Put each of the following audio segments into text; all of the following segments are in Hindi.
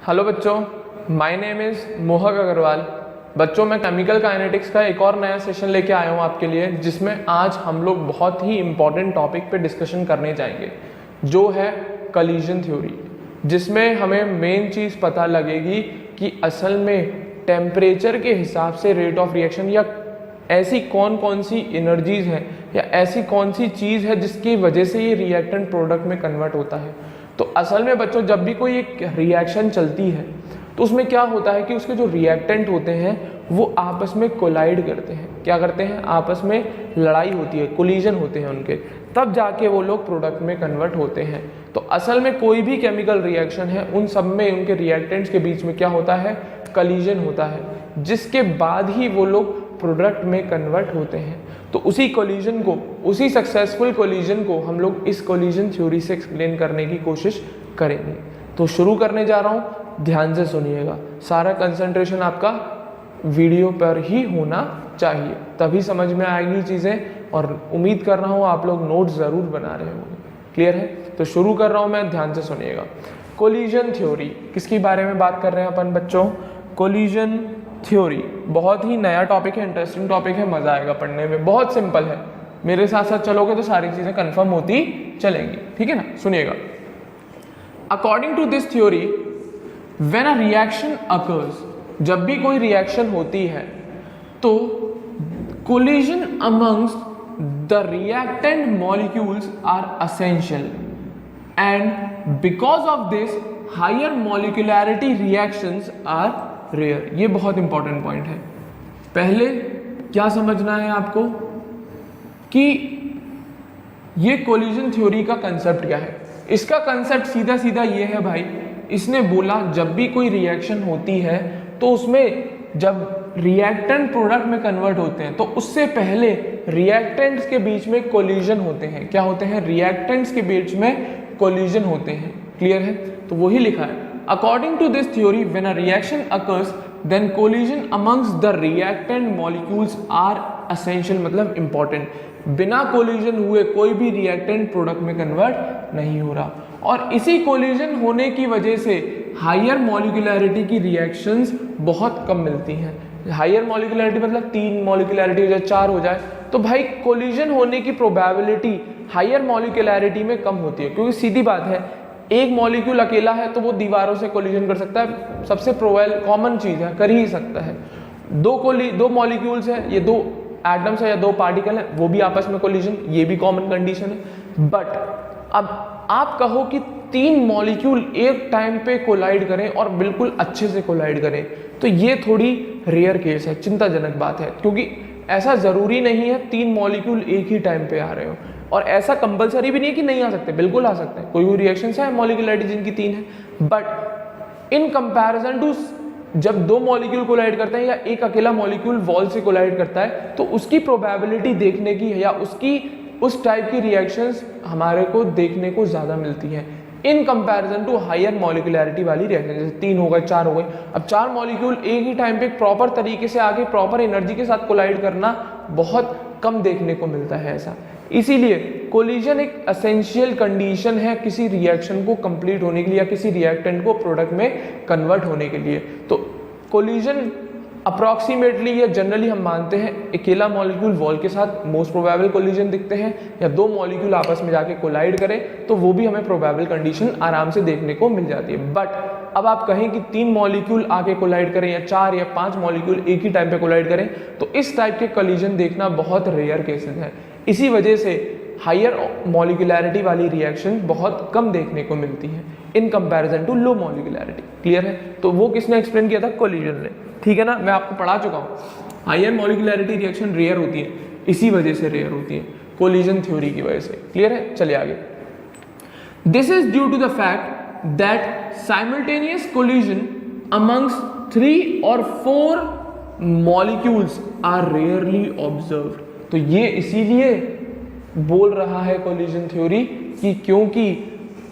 हेलो बच्चों, माय नेम इज़ मोहक अग्रवाल। बच्चों, मैं केमिकल काइनेटिक्स का एक और नया सेशन लेके आया हूँ आपके लिए, जिसमें आज हम लोग बहुत ही इम्पॉर्टेंट टॉपिक पे डिस्कशन करने जाएंगे, जो है कोलिजन थ्योरी। जिसमें हमें मेन चीज़ पता लगेगी कि असल में टेम्परेचर के हिसाब से रेट ऑफ रिएक्शन या ऐसी कौन कौन सी एनर्जीज हैं या ऐसी कौन सी चीज़ है जिसकी वजह से ये रिएक्टेंट प्रोडक्ट में कन्वर्ट होता है। तो असल में बच्चों, जब भी कोई एक रिएक्शन चलती है तो उसमें क्या होता है कि उसके जो रिएक्टेंट होते हैं वो आपस में कोलाइड करते हैं। क्या करते हैं? आपस में लड़ाई होती है, कोलिजन होते हैं उनके, तब जाके वो लोग प्रोडक्ट में कन्वर्ट होते हैं। तो असल में कोई भी केमिकल रिएक्शन है, उन सब में उनके रिएक्टेंट्स के बीच में क्या होता है? कोलिजन होता है, जिसके बाद ही वो लोग प्रोडक्ट में कन्वर्ट होते हैं। तो उसी कोलिजन को, उसी सक्सेसफुल कोलिजन को हम लोग इस कोलिजन थ्योरी से एक्सप्लेन करने की कोशिश करेंगे। तो शुरू करने जा रहा हूँ, ध्यान से सुनिएगा। सारा कंसंट्रेशन आपका वीडियो पर ही होना चाहिए, तभी समझ में आएगी चीज़ें, और उम्मीद कर रहा हूँ आप लोग नोट्स ज़रूर बना रहे होंगे। क्लियर है? तो शुरू कर रहा हूँ मैं, ध्यान से सुनिएगा। कोलिजन थ्योरी किसके बारे में बात कर रहे हैं अपन बच्चों? कोलिजन थ्योरी बहुत ही नया टॉपिक है, इंटरेस्टिंग टॉपिक है, मज़ा आएगा पढ़ने में। बहुत सिंपल है, मेरे साथ साथ चलोगे तो सारी चीज़ें कंफर्म होती चलेंगी। ठीक है ना? सुनिएगा। According to this theory, when a reaction occurs, जब भी कोई रिएक्शन होती है तो collision amongst the reactant molecules are essential, and because of this higher molecularity reactions are rare. ये बहुत इंपॉर्टेंट पॉइंट है। पहले क्या समझना है आपको कि ये कोलिजन थ्योरी का कंसेप्ट क्या है। इसका कंसेप्ट सीधा सीधा ये है भाई, इसने बोला जब भी कोई रिएक्शन होती है तो उसमें जब रिएक्टेंट प्रोडक्ट में कन्वर्ट होते हैं तो उससे पहले रिएक्टेंट्स के बीच में कोलिजन होते हैं। क्या होते हैं? रिएक्टेंट्स के बीच में कोलिजन होते हैं। क्लियर है? तो वही लिखा है। According to this theory, when a reaction occurs, then collision amongst the reactant molecules are essential, मतलब important। बिना कोलिजन हुए कोई भी रिएक्टेंट प्रोडक्ट में कन्वर्ट नहीं हो रहा, और इसी कोलिजन होने की वजह से हायर मॉलिक्यूलैरिटी की रिएक्शंस बहुत कम मिलती हैं। हायर मॉलिक्यूलैरिटी मतलब 3 मॉलिक्यूलैरिटी हो जाए, 4 हो जाए, तो भाई कोलिजन होने की प्रोबेबिलिटी हायर मॉलिक्यूलैरिटी में कम होती है। क्योंकि सीधी बात है, एक मॉलिक्यूल अकेला है तो वो दीवारों से कोलिजन कर सकता है, सबसे कॉमन चीज़ है, कर ही सकता है। दो मॉलिक्यूल्स हैं, ये 2 एटम्स है या 2 पार्टिकल हैं, वो भी आपस में कोलिजन, ये भी कॉमन कंडीशन है। बट अब आप कहो कि 3 मॉलिक्यूल एक टाइम पे कोलाइड करें और बिल्कुल अच्छे से कोलाइड करें, तो ये थोड़ी रेयर केस है, चिंताजनक बात है। क्योंकि ऐसा ज़रूरी नहीं है 3 मॉलिक्यूल एक ही टाइम पे आ रहे हो, और ऐसा कंपलसरी भी नहीं है कि नहीं आ सकते, बिल्कुल आ सकते हैं। कोई रिएक्शंस है मॉलिक्यूलैरिटी जिनकी 3 है, बट इन कंपैरिजन टू जब 2 मॉलिक्यूल कोलाइड करते हैं या एक अकेला मॉलिक्यूल वॉल से कोलाइड करता है, तो उसकी प्रोबेबिलिटी देखने की या उस टाइप की रिएक्शंस हमारे को देखने को ज़्यादा मिलती हैं इन कंपैरिजन टू हायर मॉलिक्यूलैरिटी वाली रिएक्शन। जैसे 3 हो गए, 4 हो गए, अब 4 मॉलिक्यूल एक ही टाइम पे प्रॉपर तरीके से आगे प्रॉपर एनर्जी के साथ कोलाइड करना बहुत कम देखने को मिलता है ऐसा। इसीलिए कोलिजन एक एसेंशियल कंडीशन है किसी रिएक्शन को कंप्लीट होने के लिए या किसी रिएक्टेंट को प्रोडक्ट में कन्वर्ट होने के लिए। तो कोलिजन अप्रॉक्सीमेटली या जनरली हम मानते हैं अकेला मॉलिक्यूल वॉल के साथ मोस्ट प्रोबेबल कोलिजन दिखते हैं, या 2 मॉलिक्यूल आपस में जाके कोलाइड करें तो वो भी हमें प्रोबेबल कंडीशन आराम से देखने को मिल जाती है। बट अब आप कहें कि 3 मॉलिक्यूल आके कोलाइड करें या 4 या 5 मॉलिक्यूल एक ही टाइम पे कोलाइड करें, तो इस टाइप के कोलिजन देखना बहुत रेयर केसेस हैं। इसी वजह से हायर मॉलिक्यूलैरिटी वाली रिएक्शन बहुत कम देखने को मिलती है in comparison to low molecularity. Clear है? तो वो किसने एक्सप्लेन किया था? कोलिजन ने। ठीक है ना? मैं आपको पढ़ा चुका हूँ। हायर मॉलिक्यूलैरिटी रिएक्शन रेयर होती है, इसी वजह से रेयर होती है, कोलिजन थ्योरी की वजह से। क्लियर है? चलिए आगे। This is due to the fact that simultaneous collision amongst 3 और 4 मॉलिक्यूल्स आर रेयरली ऑब्जर्व्ड। तो ये इसीलिए बोल रहा है कोलिजन थ्योरी कि क्योंकि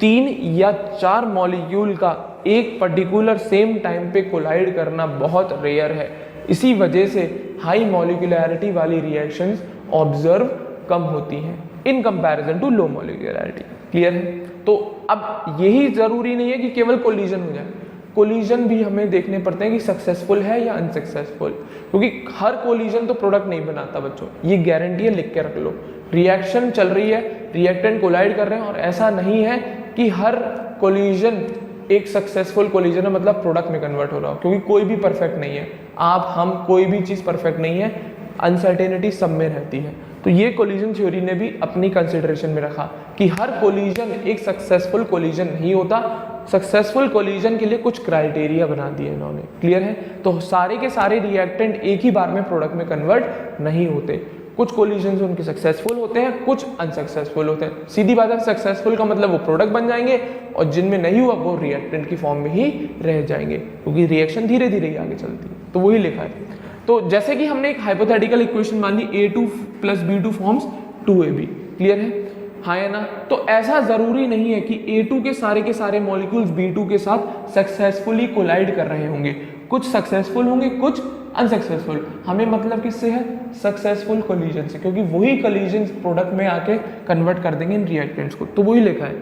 3 या 4 मॉलिक्यूल का एक पर्टिकुलर सेम टाइम पे कोलाइड करना बहुत रेयर है, इसी वजह से हाई मॉलिक्यूलैरिटी वाली रिएक्शंस ऑब्जर्व कम होती हैं in comparison to low molecularity. Clear है? तो अब यही जरूरी नहीं है कि केवल कोलिजन हो जाए, कोलिजन भी हमें देखने पड़ते हैं कि सक्सेसफुल है या अनसक्सेसफुल, क्योंकि हर कोलिजन तो प्रोडक्ट नहीं बनाता बच्चों, ये गारंटी है, लिख के रख लो। रिएक्शन चल रही है, रिएक्टेंट कोलाइड कर रहे हैं, और ऐसा नहीं है कि हर कोलिजन एक सक्सेसफुल कोलिजन है मतलब प्रोडक्ट में कन्वर्ट हो रहा हो, क्योंकि कोई भी परफेक्ट नहीं है, आप हम कोई भी चीज़ परफेक्ट नहीं है, अनसर्टेनिटी सब में रहती है। तो ये कोलिजन थ्योरी ने भी अपनी कंसिडरेशन में रखा कि हर कोलिजन एक सक्सेसफुल कोलिजन नहीं होता, सक्सेसफुल कोलिजन के लिए कुछ क्राइटेरिया बना दिए इन्होंने। क्लियर है? तो सारे के सारे रिएक्टेंट एक ही बार में प्रोडक्ट में कन्वर्ट नहीं होते, कुछ कोलिजन्स उनके सक्सेसफुल होते हैं, कुछ अनसक्सेसफुल होते हैं। सीधी बात है, सक्सेसफुल का मतलब वो प्रोडक्ट बन जाएंगे, और जिनमें नहीं हुआ वो रिएक्टेंट की फॉर्म में ही रह जाएंगे, क्योंकि रिएक्शन धीरे धीरे ही आगे चलती है। तो वही लिखा है। तो जैसे कि हमने एक हाइपोथेटिकल इक्वेशन मान ली A2 + B2 forms 2AB। Clear है? हाँ है ना? तो ऐसा जरूरी नहीं है कि A2 के सारे मॉलिक्यूल्स B2 के साथ सक्सेसफुली कोलाइड कर रहे होंगे, कुछ सक्सेसफुल होंगे, कुछ अनसक्सेसफुल। हमें मतलब किससे है? सक्सेसफुल कोलिजन से, क्योंकि वही कोलिजन प्रोडक्ट में आके कन्वर्ट कर देंगे इन रिएक्टेंट्स को। तो वही लिखा है,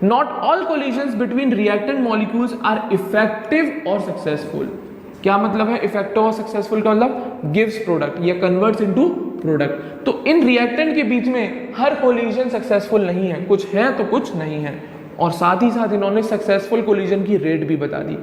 not all collisions between reactant molecules are effective और सक्सेसफुल। क्या मतलब है इफेक्टिव और सक्सेसफुल का मतलब? गिव्स प्रोडक्ट या कन्वर्ट्स इनटू प्रोडक्ट। तो इन रिएक्टेंट के बीच में हर कोलिजन सक्सेसफुल नहीं है, कुछ है तो कुछ नहीं है। और साथ ही साथ इन्होंने सक्सेसफुल कोलिजन की रेट भी बता दी।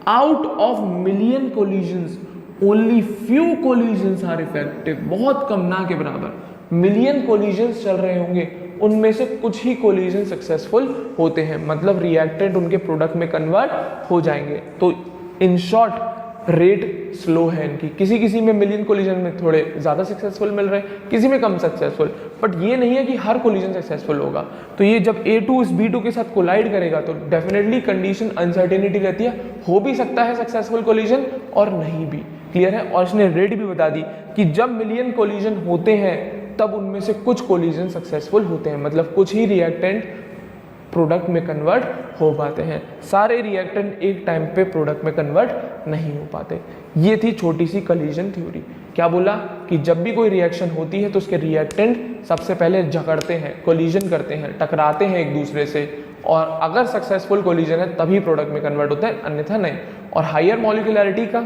Out of million collisions only few collisions are effective. बहुत कम, ना के बराबर। मिलियन कोलिजन्स चल रहे होंगे, उनमें से कुछ ही कोलिजन सक्सेसफुल होते हैं, मतलब रिएक्टेंट उनके प्रोडक्ट में कन्वर्ट हो जाएंगे। तो इन शॉर्ट रेट स्लो है इनकी, किसी किसी में मिलियन कोलिजन में थोड़े ज़्यादा सक्सेसफुल मिल रहे हैं, किसी में कम सक्सेसफुल, बट ये नहीं है कि हर कोलिजन सक्सेसफुल होगा। तो ये जब A2 इस B2 के साथ कोलाइड करेगा तो डेफिनेटली कंडीशन अनसर्टेनिटी रहती है, हो भी सकता है सक्सेसफुल कोलिजन और नहीं भी। क्लियर है? और इसने रेट भी बता दी कि जब मिलियन कोलिजन होते हैं तब उनमें से कुछ कोलिजन सक्सेसफुल होते हैं, मतलब कुछ ही रिएक्टेंट प्रोडक्ट में कन्वर्ट हो पाते हैं, सारे रिएक्टेंट एक टाइम पे प्रोडक्ट में कन्वर्ट नहीं हो पाते। ये थी छोटी सी कोलिजन थ्योरी। क्या बोला कि जब भी कोई रिएक्शन होती है तो उसके रिएक्टेंट सबसे पहले झगड़ते हैं, कोलिजन करते हैं, टकराते हैं एक दूसरे से, और अगर सक्सेसफुल कोलिजन है तभी प्रोडक्ट में कन्वर्ट होता है, अन्यथा नहीं। और हायर मॉलिक्यूलैरिटी का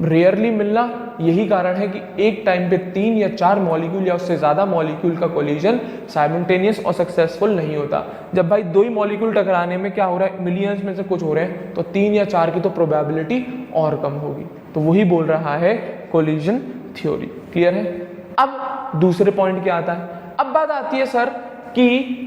रेयरली मिलना यही कारण है कि एक टाइम पे 3 या 4 मॉलिक्यूल या उससे ज़्यादा मॉलिक्यूल का कोलिजन साइमल्टेनियस और सक्सेसफुल नहीं होता। जब भाई 2 ही मॉलिक्यूल टकराने में क्या हो रहा है, मिलियंस में से कुछ हो रहे हैं, तो 3 या 4 की तो प्रोबेबिलिटी और कम होगी। तो वही बोल रहा है कोलिजन थ्योरी। क्लियर है? अब दूसरे पॉइंट क्या आता है? अब बात आती है सर कि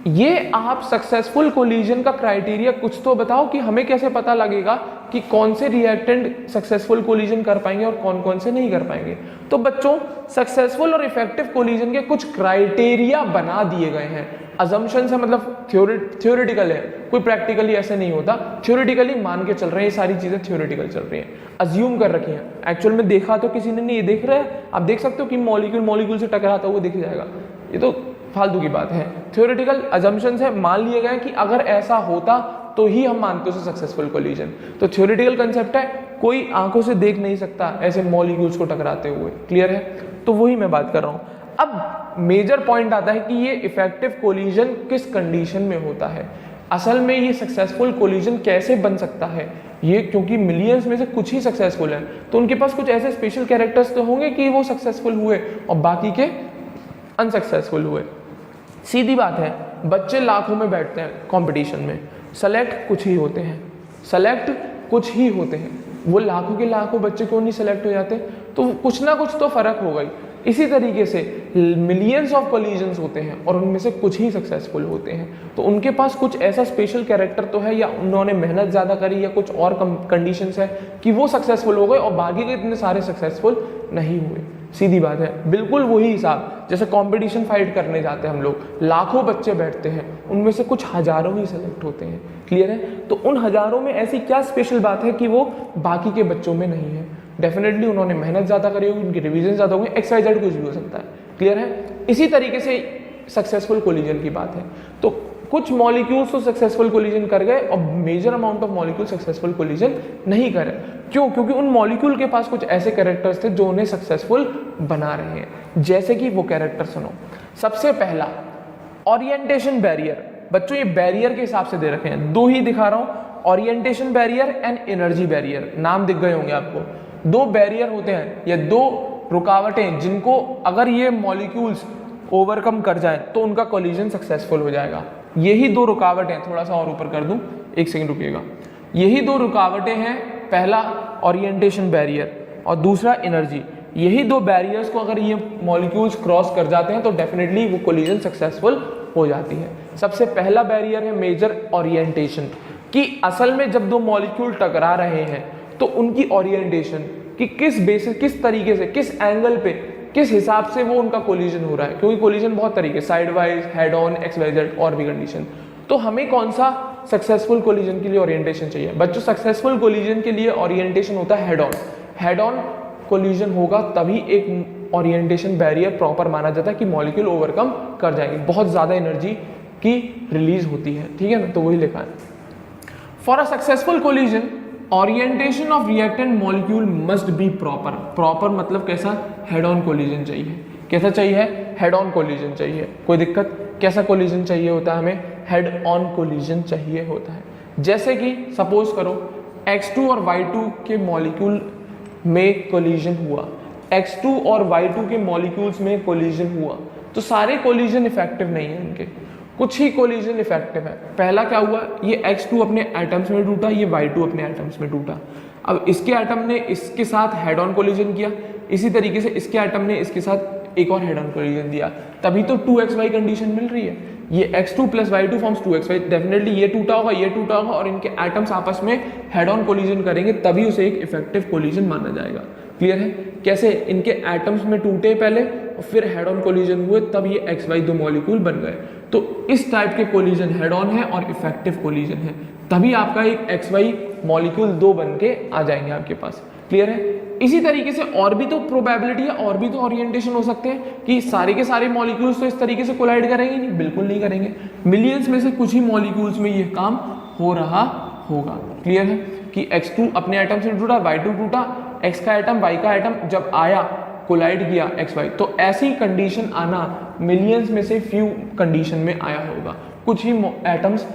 ये आप सक्सेसफुल कोलिजन का क्राइटेरिया कुछ तो बताओ कि हमें कैसे पता लगेगा कि कौन से रिएक्टेंट सक्सेसफुल कोलिजन कर पाएंगे और कौन कौन से नहीं कर पाएंगे। तो बच्चों सक्सेसफुल और इफेक्टिव कोलिजन के कुछ क्राइटेरिया बना दिए गए हैं। अजम्पशन है, मतलब थ्योरेटिकल है, कोई प्रैक्टिकली ऐसे नहीं होता, थ्योरेटिकली मान के चल रहे हैं, ये सारी चीजें थ्योरेटिकल चल रही हैं, अज्यूम कर रखी हैं। एक्चुअल में देखा तो किसी ने नहीं, ये देख रहे हैं, आप देख सकते हो कि मॉलिक्यूल से टकराता हुआ दिख जाएगा, ये तो फालतू की बात है। थ्योरेटिकल अजम्पशंस है, मान लिए गए कि अगर ऐसा होता तो ही हम मानते हैं सक्सेसफुल कोलिजन। तो थ्योरेटिकल कंसेप्ट है, कोई आंखों से देख नहीं सकता ऐसे मॉलिक्यूल्स को टकराते हुए। क्लियर है? तो वही मैं बात कर रहा हूं। अब मेजर पॉइंट आता है कि ये इफेक्टिव कोलिजन किस कंडीशन में होता है। असल में ये सक्सेसफुल कोलिजन कैसे बन सकता है, ये क्योंकि मिलियंस में से कुछ ही सक्सेसफुल हैं, तो उनके पास कुछ ऐसे स्पेशल कैरेक्टर्स तो होंगे कि वो सक्सेसफुल हुए और बाकी के अनसक्सेसफुल हुए। सीधी बात है, बच्चे लाखों में बैठते हैं कंपटीशन में, सेलेक्ट कुछ ही होते हैं, सेलेक्ट कुछ ही होते हैं। वो लाखों के लाखों बच्चे क्यों नहीं सेलेक्ट हो जाते? तो कुछ ना कुछ तो फर्क होगा ही। इसी तरीके से मिलियंस ऑफ कोलिजन्स होते हैं और उनमें से कुछ ही सक्सेसफुल होते हैं, तो उनके पास कुछ ऐसा स्पेशल कैरेक्टर तो है, या उन्होंने मेहनत ज़्यादा करी, या कुछ और कंडीशंस है कि वो सक्सेसफुल हो गए और बाकी के इतने सारे सक्सेसफुल नहीं हुए। सीधी बात है, बिल्कुल वही हिसाब जैसे कंपटीशन फाइट करने जाते हैं हम लोग, लाखों बच्चे बैठते हैं, उनमें से कुछ हजारों ही सेलेक्ट होते हैं। क्लियर है? तो उन हजारों में ऐसी क्या स्पेशल बात है कि वो बाकी के बच्चों में नहीं है? डेफिनेटली उन्होंने मेहनत ज़्यादा करी होगी, उनकी रिवीजन ज़्यादा होगी, XYZ कुछ भी हो सकता है। क्लियर है? इसी तरीके से सक्सेसफुल कोलिजन की बात है, तो कुछ मॉलिक्यूल्स तो सक्सेसफुल कोलिजन कर गए और major amount of molecule successful collision नहीं करे। क्यों? क्योंकि उन मॉलिक्यूल के पास कुछ ऐसे कैरेक्टर्स थे जो उन्हें सक्सेसफुल बना रहे हैं। जैसे कि वो कैरेक्टर सुनो। सबसे पहला ओरिएंटेशन बैरियर। बच्चों ये बैरियर के हिसाब से दे रखे हैं, 2 ही दिखा रहा हूं, orientation barrier and energy barrier, नाम दिख गए होंगे आपको। दो बैरियर होते हैं या दो रुकावटें जिनको अगर ये मॉलिक्यूल्स ओवरकम कर जाएं तो उनका कोलिजन सक्सेसफुल हो जाएगा। यही दो रुकावटें, थोड़ा सा और ऊपर कर दूं, एक सेकंड रुकिएगा। यही दो रुकावटें हैं, पहला ओरिएंटेशन बैरियर और दूसरा एनर्जी। यही दो बैरियर्स को अगर ये मॉलिक्यूल्स क्रॉस कर जाते हैं तो डेफिनेटली वो कोलिजन सक्सेसफुल हो जाती है। सबसे पहला बैरियर है मेजर ओरिएंटेशन, कि असल में जब दो मॉलिक्यूल टकरा रहे हैं तो उनकी ओरिएंटेशन कि किस बेसिस, किस तरीके से, किस एंगल पे, किस हिसाब से वो उनका कोलिजन हो रहा है, क्योंकि कोलिजन बहुत तरीके, side wise, head on, X Y Z और भी कंडीशन। तो हमें कौन सा सक्सेसफुल कोलिजन के लिए ओरिएंटेशन चाहिए? बच्चों सक्सेसफुल कोलिजन के लिए ओरिएंटेशन होता है head on. Head on collision होगा तभी एक ओरिएंटेशन बैरियर प्रॉपर माना जाता है कि मॉलिक्यूल ओवरकम कर जाएंगे। बहुत ज़्यादा एनर्जी की रिलीज होती है, ठीक है ना, तो वही लिखा है। For a successful collision orientation of reactant molecule must be proper. Proper मतलब कैसा? हेड ऑन कोलिजन चाहिए। कैसा चाहिए? हेड ऑन कोलिजन चाहिए। कोई दिक्कत? कैसा कोलिजन चाहिए होता है हमें? हेड ऑन कोलिजन चाहिए होता है। जैसे कि सपोज करो X2 और Y2 के मॉलिक्यूल में कोलिजन हुआ, X2 और Y2 के मॉलिक्यूल्स में कोलिजन हुआ, तो सारे कोलिजन इफेक्टिव नहीं है इनके, कुछ ही कोलिजन इफेक्टिव है। पहला क्या हुआ? ये X2 अपने एटम्स में टूटा, ये Y2 अपने एटम्स में टूटा। अब इसके एटम ने इसके साथ हेड ऑन कोलिजन किया, इसी तरीके से इसके एटम ने इसके साथ एक और हेड ऑन कोलिजन दिया, तभी तो 2xy कंडीशन मिल रही है। ये X2 plus Y2 forms 2xy, definitely ये टूटा होगा, ये टूटा होगा और इनके एटम्स आपस में हेड ऑन कोलिजन करेंगे, तभी उसे एक इफेक्टिव कोलिजन माना जाएगा। क्लियर है? कैसे? इनके एटम्स में टूटे पहले और फिर हेड ऑन कोलिजन हुए, तब ये XY दो मॉलिक्यूल बन गए। तो इस टाइप के कोलिजन हेड ऑन है और इफेक्टिव कोलिजन है, तभी आपका एक XY मॉलिक्यूल दो बन के आ जाएंगे आपके पास। क्लियर है? इसी तरीके से और भी तो प्रोबेबिलिटी है, और भी तो ओरिएंटेशन हो सकते हैं कि सारे के सारे मॉलिक्यूल्स तो इस तरीके से कोलाइड करेंगे नहीं, बिल्कुल नहीं करेंगे। मिलियंस में से कुछ ही मॉलिक्यूल्स में ये काम हो रहा होगा। क्लियर है कि X2 अपने एटम से टूटा, Y2 टूटा, X का एटम Y का एटम जब आया कोलाइड किया XY, तो ऐसी कंडीशन आना मिलियंस में से फ्यू कंडीशन में आया होगा। कुछ ही एटम्स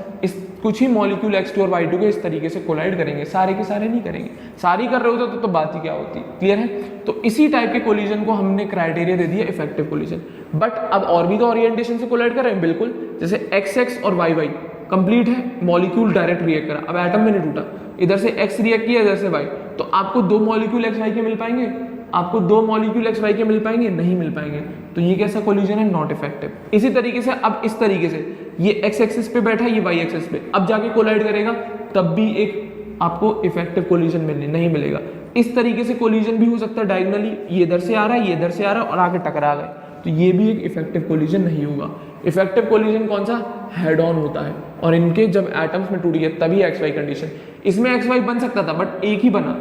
कुछ ही मॉलिक्यूल X2 और Y2 के इस तरीके से कोलाइड करेंगे, सारे के सारे नहीं करेंगे। सारी कर रहे होते तो बात ही क्या होती। क्लियर है? तो इसी टाइप के कोलिजन को हमने क्राइटेरिया दे दिया इफेक्टिव कोलिजन। बट अब और भी तो ओरिएंटेशन से कोलाइड कर रहे हैं, बिल्कुल, जैसे XX और YY कंप्लीट है, मॉलिक्यूल डायरेक्ट रिएक्ट करा, अब एटम में नहीं टूटा, इधर से X रिएक्ट किया, इधर से Y, तो आपको दो मॉलिक्यूल XY के मिल पाएंगे? आपको दो मॉलिक्यूल XY के मिल पाएंगे? नहीं मिल पाएंगे। तो ये कैसा कोलिजन है? Not effective. इसी तरीके से अब इस तरीके से ये X एक्सिस पे बैठा है, ये Y एक्सिस पे, अब जाके कोलाइड करेगा, तब भी एक आपको इफेक्टिव कोलिजन नहीं मिलेगा। इस तरीके से कोलिजन भी हो सकता है डायगोनली, ये इधर से आ रहा है, ये इधर से आ रहा है और आगे टकरा गए, तो ये भी एक इफेक्टिव कोलिजन नहीं होगा। इफेक्टिव कोलिजन कौन सा? हेड ऑन होता है, और इनके जब एटम्स में टूट गए तभी XY कंडीशन। इसमें XY बन सकता था बट एक ही बना,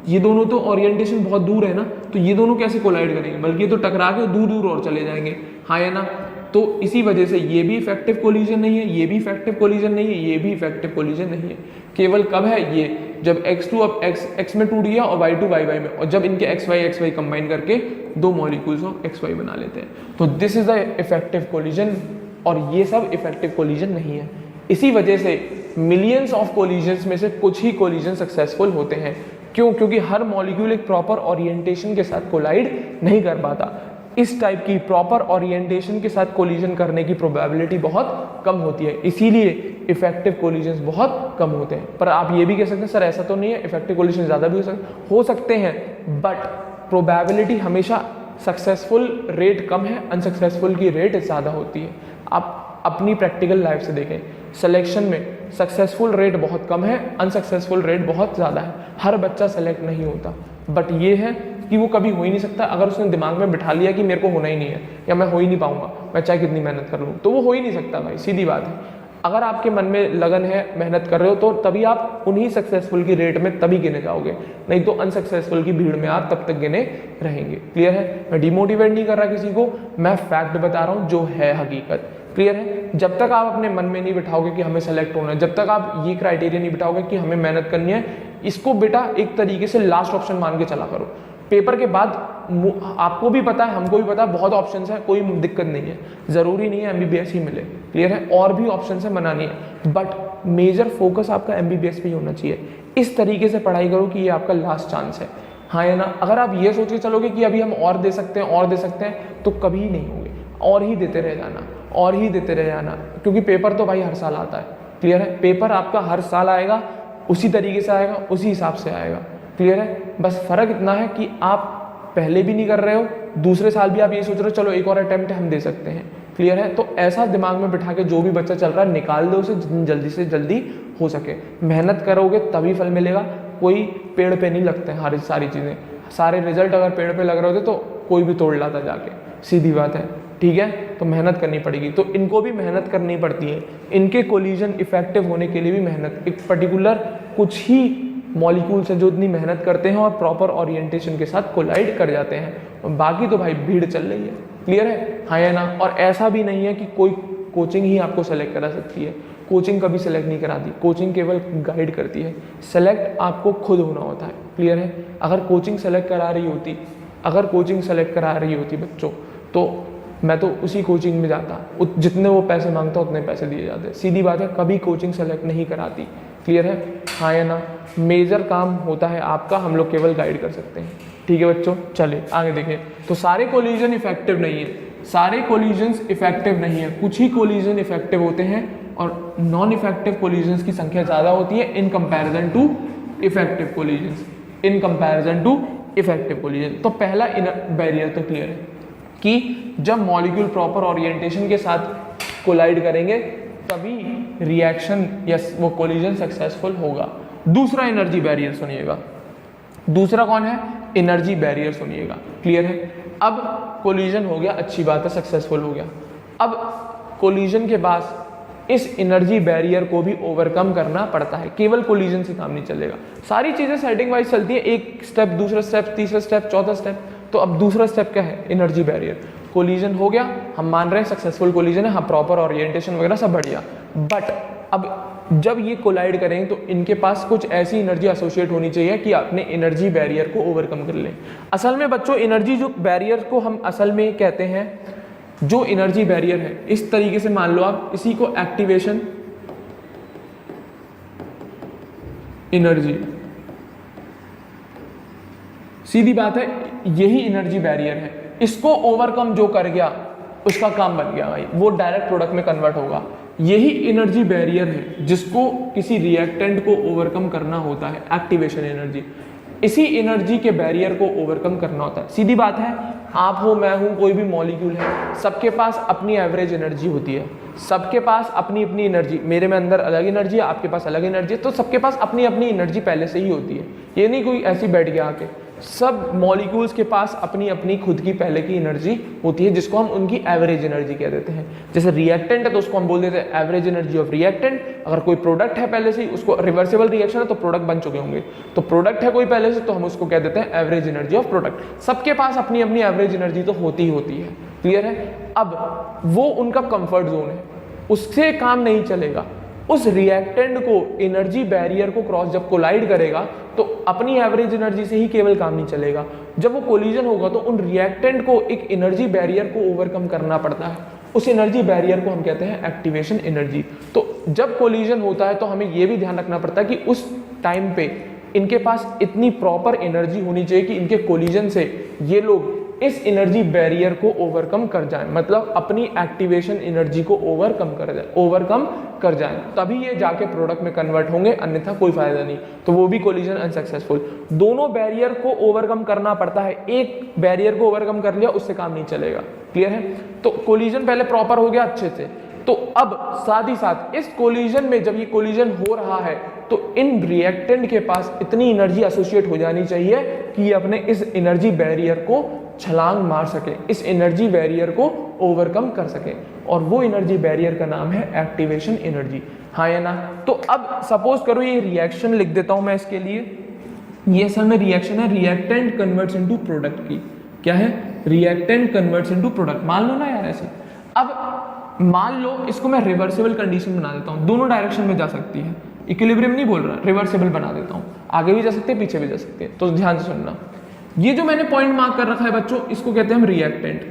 ये दोनों तो ओरिएंटेशन बहुत दूर है ना, तो ये दोनों कैसे कोलाइड करेंगे? बल्कि ये तो टकरा के दूर दूर और चले जाएंगे, हाँ या ना? तो इसी वजह से ये भी इफेक्टिव कोलिजन नहीं है, ये भी इफेक्टिव कोलिजन नहीं है, ये भी इफेक्टिव कोलिजन नहीं है। केवल कब है ये? जब X2 अब X में टूट गया और Y2 YY में, और जब इनके XY कंबाइन करके दो मॉलिक्यूल्स को XY बना लेते हैं, तो this is the effective collision, और ये सब इफेक्टिव कोलिजन नहीं है। इसी वजह से मिलियंस ऑफ कोलिजन्स में से कुछ ही कोलिजन सक्सेसफुल होते हैं। क्यों? क्योंकि हर मॉलिक्यूल एक प्रॉपर ओरिएंटेशन के साथ कोलाइड नहीं कर पाता। इस टाइप की प्रॉपर ओरिएंटेशन के साथ कोलिजन करने की प्रोबेबिलिटी बहुत कम होती है, इसीलिए इफेक्टिव कोलिजन्स बहुत कम होते हैं। पर आप ये भी कह सकते हैं सर ऐसा तो नहीं है, इफेक्टिव कोलिजन ज़्यादा भी हो सकते हैं, बट प्रोबेबिलिटी हमेशा सक्सेसफुल रेट कम है, अनसक्सेसफुल की रेट ज़्यादा होती है। आप अपनी प्रैक्टिकल लाइफ से देखें, सिलेक्शन में सक्सेसफुल रेट बहुत कम है, अनसक्सेसफुल रेट बहुत ज़्यादा है। हर बच्चा सेलेक्ट नहीं होता, बट ये है कि वो कभी हो ही नहीं सकता। अगर उसने दिमाग में बिठा लिया कि मेरे को होना ही नहीं है या मैं हो ही नहीं पाऊंगा, मैं चाहे कितनी मेहनत कर लूँ, तो वो हो ही नहीं सकता भाई, सीधी बात है। अगर आपके मन में लगन है, मेहनत कर रहे हो, तो तभी आप उन्हीं सक्सेसफुल की रेट में तभी गिने जाओगे, नहीं तो अनसक्सेसफुल की भीड़ में आप तब तक गिने रहेंगे। क्लियर है? मैं डिमोटिवेट नहीं कर रहा किसी को, मैं फैक्ट बता रहा हूँ जो है हकीकत। क्लियर है? जब तक आप अपने मन में नहीं बिठाओगे कि हमें सेलेक्ट होना है, जब तक आप ये क्राइटेरिया नहीं बिठाओगे कि हमें मेहनत करनी है, इसको बेटा एक तरीके से लास्ट ऑप्शन मान के चला करो। पेपर के बाद आपको भी पता है, हमको भी पता है, बहुत ऑप्शंस है, कोई दिक्कत नहीं है, ज़रूरी नहीं है MBBS ही मिले। क्लियर है? और भी ऑप्शन है, मना नहीं है, बट मेजर फोकस आपका MBBS पे ही होना चाहिए। इस तरीके से पढ़ाई करो कि ये आपका लास्ट चांस है, हाँ या ना। अगर आप ये सोच के चलोगे कि अभी हम और दे सकते हैं और दे सकते हैं, तो कभी नहीं होंगे, और ही देते रह जाना, और ही देते रह जाना, क्योंकि पेपर तो भाई हर साल आता है। क्लियर है? पेपर आपका हर साल आएगा, उसी तरीके से आएगा, उसी हिसाब से आएगा। क्लियर है? बस फ़र्क इतना है कि आप पहले भी नहीं कर रहे हो, दूसरे साल भी आप ये सोच रहे हो चलो एक और अटेम्प्ट हम दे सकते हैं। क्लियर है? तो ऐसा दिमाग में बिठा के जो भी बच्चा चल रहा है निकाल दो उसे, जितनी जल्दी से जल्दी हो सके। मेहनत करोगे तभी फल मिलेगा, कोई पेड़ पे नहीं लगते हैं हर सारी चीज़ें। सारे रिजल्ट अगर पेड़ पे लग रहे होते तो कोई भी तोड़ लाता जाके, सीधी बात है। ठीक है? तो मेहनत करनी पड़ेगी, तो इनको भी मेहनत करनी पड़ती है। इनके कोलिजन इफेक्टिव होने के लिए भी मेहनत, एक पर्टिकुलर कुछ ही मॉलिक्यूल्स हैं जो इतनी मेहनत करते हैं और प्रॉपर ओरिएंटेशन के साथ कोलाइड कर जाते हैं, और बाकी तो भाई भीड़ चल रही है। क्लियर है? हाँ या ना? और ऐसा भी नहीं है कि कोई कोचिंग ही आपको सेलेक्ट करा सकती है, कोचिंग कभी सेलेक्ट नहीं कराती, कोचिंग केवल गाइड करती है, सेलेक्ट आपको खुद होना होता है। क्लियर है? अगर कोचिंग सेलेक्ट करा रही होती, अगर कोचिंग सेलेक्ट करा रही होती बच्चों, तो मैं तो उसी कोचिंग में जाता, जितने वो पैसे मांगता उतने पैसे दिए जाते। सीधी बात है, कभी कोचिंग सेलेक्ट नहीं कराती। क्लियर है? हाँ या ना? मेजर काम होता है आपका, हम लोग केवल गाइड कर सकते हैं। ठीक है बच्चों, चलिए आगे देखें। तो सारे कोलिजन इफेक्टिव नहीं है, सारे कोलिजन्स इफेक्टिव नहीं है, कुछ ही कोलिजन इफेक्टिव होते हैं, और नॉन इफेक्टिव कोलिजन्स की संख्या ज़्यादा होती है in comparison to effective collisions, in comparison to effective collision. तो पहला बैरियर तो क्लियर है कि जब मॉलिक्यूल प्रॉपर ओरिएंटेशन के साथ कोलाइड करेंगे तभी रिएक्शन या वो कोलिजन सक्सेसफुल होगा। दूसरा एनर्जी बैरियर सुनिएगा, दूसरा कौन है? एनर्जी बैरियर सुनिएगा। क्लियर है? अब कोलिजन हो गया, अच्छी बात है, सक्सेसफुल हो गया। अब कोलिजन के बाद इस एनर्जी बैरियर को भी ओवरकम करना पड़ता है, केवल कोलिजन से काम नहीं चलेगा। सारी चीज़ें सेटिंग वाइज चलती है, एक स्टेप, दूसरा स्टेप, तीसरा स्टेप, चौथा स्टेप। तो अब दूसरा स्टेप क्या है? Energy barrier. कोलिजन हो गया, हम मान रहे हैं सक्सेसफुल कोलिजन है, हाँ प्रॉपर ओरिएंटेशन वगैरह सब बढ़िया, बट अब जब ये कोलाइड करेंगे तो इनके पास कुछ ऐसी एनर्जी एसोसिएट होनी चाहिए कि अपने एनर्जी बैरियर को ओवरकम कर लें। असल में बच्चों एनर्जी जो बैरियर को हम असल में कहते हैं, जो एनर्जी बैरियर है, इस तरीके से मान लो आप, इसी को एक्टिवेशन एनर्जी, सीधी बात है, यही एनर्जी बैरियर है। इसको ओवरकम जो कर गया उसका काम बन गया भाई, वो डायरेक्ट प्रोडक्ट में कन्वर्ट होगा। यही एनर्जी बैरियर है जिसको किसी रिएक्टेंट को ओवरकम करना होता है, एक्टिवेशन एनर्जी। इसी एनर्जी के बैरियर को ओवरकम करना होता है। सीधी बात है, आप हो, मैं हूं, कोई भी मॉलिक्यूल है, सबके पास अपनी एवरेज एनर्जी होती है, सबके पास अपनी अपनी एनर्जी, मेरे में अंदर अलग एनर्जी है, आपके पास अलग एनर्जी है, तो सबके पास अपनी अपनी एनर्जी पहले से ही होती है। ये नहीं कोई ऐसी बैठ गया आके, सब मॉलिक्यूल्स के पास अपनी अपनी खुद की पहले की एनर्जी होती है, जिसको हम उनकी एवरेज एनर्जी कह देते हैं। जैसे रिएक्टेंट है तो उसको हम बोल देते हैं एवरेज एनर्जी ऑफ रिएक्टेंट। अगर कोई प्रोडक्ट है पहले से ही, उसको रिवर्सिबल रिएक्शन है तो प्रोडक्ट बन चुके होंगे, तो प्रोडक्ट है कोई पहले से, तो हम उसको कह देते हैं एवरेज एनर्जी ऑफ प्रोडक्ट। सबके पास अपनी अपनी एवरेज एनर्जी तो होती ही होती है। क्लियर है? अब वो उनका कंफर्ट जोन है, उससे काम नहीं चलेगा। उस रिएक्टेंट को एनर्जी बैरियर को क्रॉस जब कोलाइड करेगा तो अपनी एवरेज एनर्जी से ही केवल काम नहीं चलेगा। जब वो कोलिजन होगा तो उन रिएक्टेंट को एक एनर्जी बैरियर को ओवरकम करना पड़ता है। उस एनर्जी बैरियर को हम कहते हैं एक्टिवेशन एनर्जी। तो जब कोलिजन होता है तो हमें यह भी ध्यान रखना पड़ता है कि उस टाइम पे इनके पास इतनी प्रॉपर एनर्जी होनी चाहिए कि इनके कोलिजन से ये लोग इस एनर्जी बैरियर को ओवरकम कर जाएं, मतलब अपनी एक्टिवेशन एनर्जी को ओवरकम कर जाएं, तभी ये जाके प्रोडक्ट में कन्वर्ट होंगे, अन्यथा कोई फायदा नहीं। तो वो भी कोलिजन अनसक्सेसफुल। दोनों बैरियर को ओवरकम करना पड़ता है, एक बैरियर को ओवरकम कर लिया उससे काम नहीं चलेगा। क्लियर है? तो कोलिजन पहले प्रॉपर हो गया अच्छे से, तो अब साथ ही साथ इस कोलिजन में जब ये कोलिजन हो रहा है तो इन रिएक्टेंट के पास इतनी एनर्जी एसोसिएट हो जानी चाहिए कि ये अपने इस एनर्जी बैरियर को छलांग मार सके, इस एनर्जी बैरियर को ओवरकम कर सके, और वो एनर्जी बैरियर का नाम है एक्टिवेशन एनर्जी। हाँ या ना? तो अब सपोज करो ये रिएक्शन लिख देता हूं मैं इसके लिए, ये असल में रिएक्शन है, रिएक्टेंट कन्वर्ट्स इनटू प्रोडक्ट की। क्या है? Reactant converts into product. मान लो ना यार ऐसे। अब मान लो इसको मैं रिवर्सिबल कंडीशन बना देता हूँ, दोनों डायरेक्शन में जा सकती है, इक्विलिब्रियम नहीं बोल रहा, रिवर्सिबल बना देता हूँ, आगे भी जा सकते हैं पीछे भी जा सकते हैं। तो ध्यान से सुनना, ये जो मैंने पॉइंट मार्क कर रखा है बच्चों, इसको कहते हैं हम रिएक्टेंट,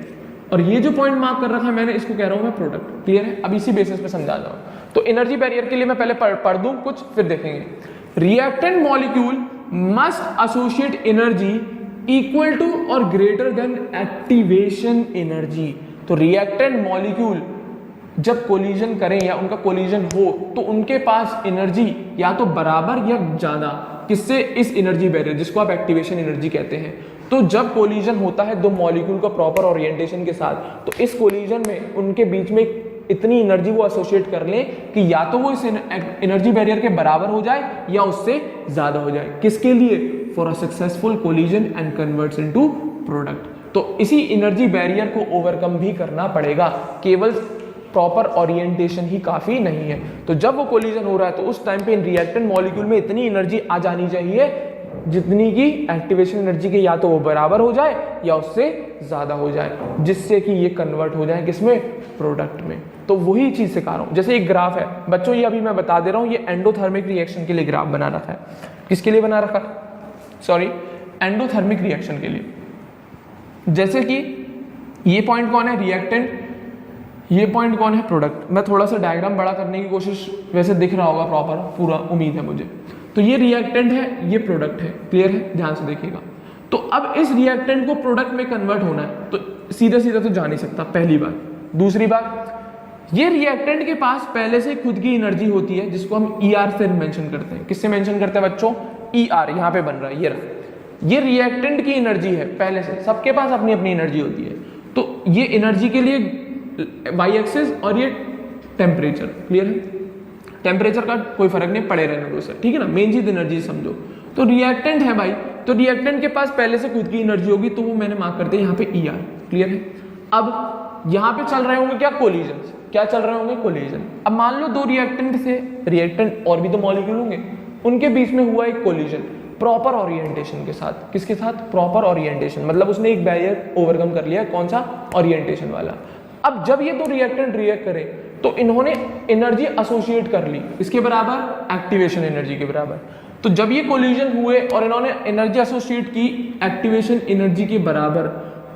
और ये जो पॉइंट मार्क कर रखा है मैंने, इसको कह रहा हूं मैं प्रोडक्ट। क्लियर है? अब इसी बेसिस पे समझा रहा हूं। तो एनर्जी बैरियर के लिए मैं पहले पढ़ दूं कुछ, फिर देखेंगे। Reactant molecule must associate energy equal to और ग्रेटर देन एक्टिवेशन एनर्जी। तो रिएक्टेंट मॉलिक्यूल जब कोलिजन करें या उनका कोलिजन हो तो उनके पास एनर्जी या तो बराबर या ज्यादा, किससे? इस एनर्जी बैरियर जिसको आप एक्टिवेशन एनर्जी कहते हैं। तो जब कोलिजन होता है दो मॉलिक्यूल का प्रॉपर ओरिएंटेशन के साथ, तो इस कोलिजन में उनके बीच में इतनी एनर्जी वो एसोसिएट कर लें कि या तो वो इस एनर्जी बैरियर के बराबर हो जाए या उससे ज्यादा हो जाए। किसके लिए? For a successful collision and converts into product. तो इसी एनर्जी बैरियर को ओवरकम भी करना पड़ेगा, केवल प्रॉपर ओरिएंटेशन ही काफी नहीं है। तो जब वो कोलिजन हो रहा है तो उस टाइम पे इन रिएक्टेंट मॉलिक्यूल में इतनी एनर्जी आ जानी चाहिए जितनी की एक्टिवेशन एनर्जी के या तो वो बराबर हो जाए या उससे ज्यादा हो जाए, जिससे कि ये कन्वर्ट हो जाए किसमें? प्रोडक्ट में। तो वही चीज सिखा रहा हूं। जैसे एक ग्राफ है बच्चों, ये अभी मैं बता दे रहा हूं, ये एंडोथर्मिक रिएक्शन के लिए ग्राफ बना रखा है। किसके लिए बना रखा? सॉरी, एंडोथर्मिक रिएक्शन के लिए। जैसे कि ये पॉइंट कौन है? रिएक्टेंट। ये पॉइंट कौन है? प्रोडक्ट। मैं थोड़ा सा डायग्राम बड़ा करने की कोशिश, वैसे दिख रहा होगा प्रॉपर पूरा, उम्मीद है मुझे। तो ये रिएक्टेंट है, ये प्रोडक्ट है। क्लियर है? ध्यान से देखिएगा। तो अब इस रिएक्टेंट को प्रोडक्ट में कन्वर्ट होना है, तो सीधा सीधा तो जा नहीं सकता, पहली बात। दूसरी बात, ये रिएक्टेंट के पास पहले से खुद की एनर्जी होती है जिसको हम ER से मेंशन करते हैं। किससे मेंशन करते हैं बच्चों? ER। यहाँ पे बन रहा है, ये रहा। ये रिएक्टेंट की एनर्जी है पहले से, सबके पास अपनी अपनी एनर्जी होती है। तो ये एनर्जी के लिए वाई एक्सिस और ये टेम्परेचर। क्लियर है? टेम्परेचर का कोई फर्क नहीं, पड़े रहने दो सर, ठीक है ना। मेन चीज एनर्जी समझो। तो रिएक्टेंट है भाई, तो रिएक्टेंट के पास पहले से खुद की एनर्जी होगी, तो वो मैंने मार्क कर दिया यहाँ पे ER। क्लियर है? अब यहाँ पे चल रहे होंगे क्या? कोलिजन। क्या चल रहे होंगे? कोलिजन। अब मान लो दो रिएक्टेंट से, रिएक्टेंट और भी तो मॉलिक्यूल होंगे, उनके बीच में हुआ एक कोलिजन प्रॉपर ओरिएंटेशन के साथ। किसके साथ? प्रॉपर ओरिएंटेशन, मतलब उसने एक बैरियर ओवरकम कर लिया। कौन सा? ओरिएंटेशन वाला। अब जब ये दो रिएक्टेंट रिएक्ट करें तो इन्होंने एनर्जी एसोसिएट कर ली, इसके बराबर? एक्टिवेशन एनर्जी के बराबर। तो जब ये कोलिजन हुए और इन्होंने एनर्जी एसोसिएट की एक्टिवेशन एनर्जी के बराबर,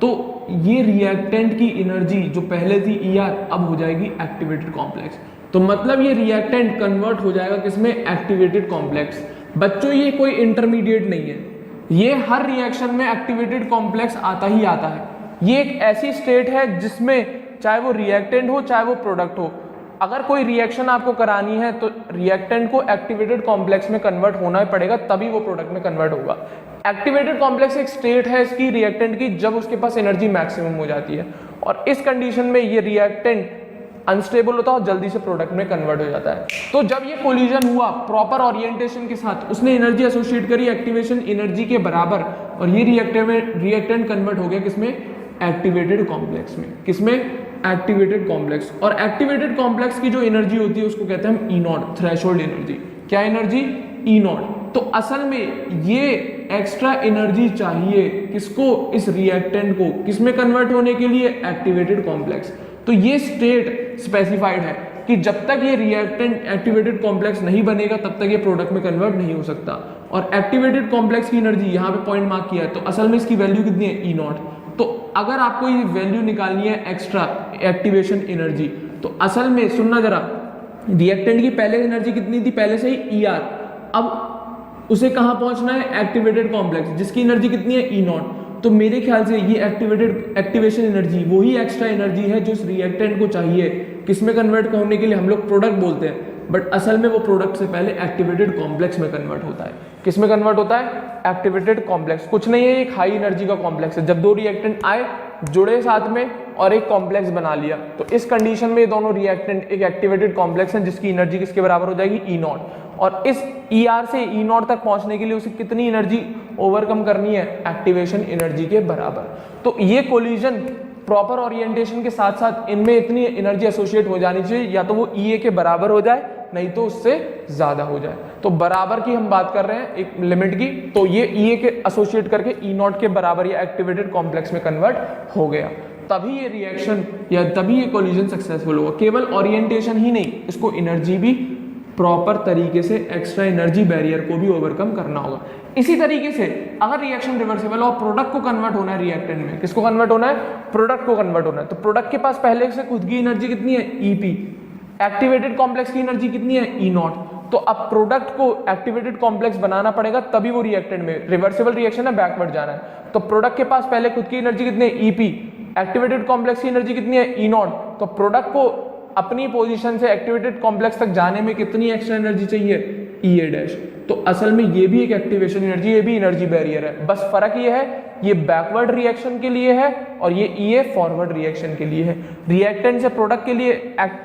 तो ये रिएक्टेंट की एनर्जी जो पहले थी ER, अब हो जाएगी एक्टिवेटेड कॉम्प्लेक्स। तो मतलब ये रिएक्टेंट कन्वर्ट हो जाएगा किसमें? Activated complex. बच्चों ये कोई इंटरमीडिएट नहीं है, ये हर रिएक्शन में एक्टिवेटेड कॉम्प्लेक्स आता ही आता है। ये एक ऐसी स्टेट है जिसमें चाहे वो रिएक्टेंट हो चाहे वो प्रोडक्ट हो, अगर कोई रिएक्शन आपको करानी है तो रिएक्टेंट को एक्टिवेटेड कॉम्प्लेक्स में कन्वर्ट होना ही पड़ेगा, तभी वो प्रोडक्ट में कन्वर्ट होगा। एक्टिवेटेड कॉम्प्लेक्स एक स्टेट है इसकी रिएक्टेंट की जब उसके पास एनर्जी मैक्सिमम हो जाती है, और इस कंडीशन में ये रिएक्टेंट अनस्टेबल होता है और जल्दी से प्रोडक्ट में कन्वर्ट हो जाता है। तो जब ये कोलिजन हुआ प्रॉपर ओरिएंटेशन के साथ, उसने एनर्जी एसोसिएट करी एक्टिवेशन एनर्जी के बराबर, और ये रिएक्टेंट कन्वर्ट हो गया किसमें? एक्टिवेटेड कॉम्प्लेक्स में। किसमें? Activated complex. और एक्टिवेटेड कॉम्प्लेक्स की जो एनर्जी होती है उसको कहते हैं हम E0, थ्रेशोल्ड एनर्जी। क्या एनर्जी? E0। तो असल में ये एक्स्ट्रा एनर्जी चाहिए किसको? इस रिएक्टेंट को किसमें कन्वर्ट होने के लिए? Activated complex. तो ये स्टेट स्पेसिफाइड है कि जब तक ये रिएक्टेंट एक्टिवेटेड कॉम्प्लेक्स नहीं बनेगा तब तक ये प्रोडक्ट में कन्वर्ट नहीं हो सकता। और एक्टिवेटेड कॉम्प्लेक्स की एनर्जी यहाँ पे पॉइंट मार्क किया है, तो असल में इसकी वैल्यू कितनी है? E0। तो अगर आपको ये वैल्यू निकालनी है एक्स्ट्रा एक्टिवेशन एनर्जी, तो असल में सुनना जरा, रिएक्टेंट की पहले एनर्जी कितनी थी? पहले से ही ER। अब उसे कहाँ पहुंचना है? एक्टिवेटेड कॉम्प्लेक्स, जिसकी एनर्जी कितनी है? E0। तो मेरे ख्याल से ये एक्टिवेशन एनर्जी वही एक्स्ट्रा एनर्जी है जो इस रिएक्टेंट को चाहिए किसमें कन्वर्ट होने के लिए। हम लोग प्रोडक्ट बोलते हैं, बट असल में वो प्रोडक्ट से पहले एक्टिवेटेड कॉम्प्लेक्स में कन्वर्ट होता है। किसमें कन्वर्ट होता है? Activated complex. कुछ नहीं है, एक हाई एनर्जी का कॉम्प्लेक्स है। जब दो रिएक्टेंट आए, जुड़े साथ में और एक कॉम्प्लेक्स बना लिया, तो इस कंडीशन में ये दोनों रिएक्टेंट एक एक्टिवेटेड कॉम्प्लेक्स है जिसकी एनर्जी किसके बराबर हो जाएगी? E0। और इस ER से E0 तक पहुंचने के लिए उसे कितनी एनर्जी ओवरकम करनी है? एक्टिवेशन एनर्जी के बराबर। तो ये कोलिजन प्रॉपर ओरिएंटेशन के साथ साथ इनमें इतनी एनर्जी एसोसिएट हो जानी चाहिए, या तो वो EA के बराबर हो जाए नहीं तो उससे ज्यादा हो जाए। तो बराबर की हम बात कर रहे हैं एक लिमिट की, तो ये EA के एसोसिएट करके E0 के बराबर या एक्टिवेटेड कॉम्प्लेक्स में कन्वर्ट हो गया, तभी ये रिएक्शन या तभी ये कोलिजन सक्सेसफुल होगा। केवल ओरिएंटेशन ही नहीं, इसको एनर्जी भी प्रॉपर तरीके से एक्स्ट्रा एनर्जी बैरियर को भी ओवरकम करना होगा। इसी तरीके से अगर रिएक्शन रिवर्सिबल और प्रोडक्ट को कन्वर्ट होना है रिएक्टेंट में, किसको कन्वर्ट होना है? प्रोडक्ट को कन्वर्ट होना है, तो प्रोडक्ट के पास पहले से खुद की एनर्जी कितनी है? EP। एक्टिवेटेड कॉम्प्लेक्स की एनर्जी कितनी है, ई नॉट। तो अब प्रोडक्ट को एक्टिवेटेड कॉम्प्लेक्स बनाना पड़ेगा तभी वो रिएक्टेंट में, रिवर्सिबल रिएक्शन है, बैकवर्ड जाना है। तो प्रोडक्ट के पास पहले खुद की एनर्जी कितनी है, ईपी, एक्टिवेटेड कॉम्प्लेक्स की एनर्जी कितनी है, ई नॉट। तो प्रोडक्ट को अपनी पोजीशन से एक्टिवेटेड कॉम्प्लेक्स तक जाने में कितनी एक्स्ट्रा एनर्जी चाहिए, ई ए डैश। तो असल में ये भी एक एक्टिवेशन एनर्जी, ये भी एनर्जी बैरियर है, बस फर्क ये है ये बैकवर्ड रिएक्शन के लिए है और ये ई ए फॉरवर्ड रिएक्शन के लिए है। रिएक्टेंट से प्रोडक्ट के लिए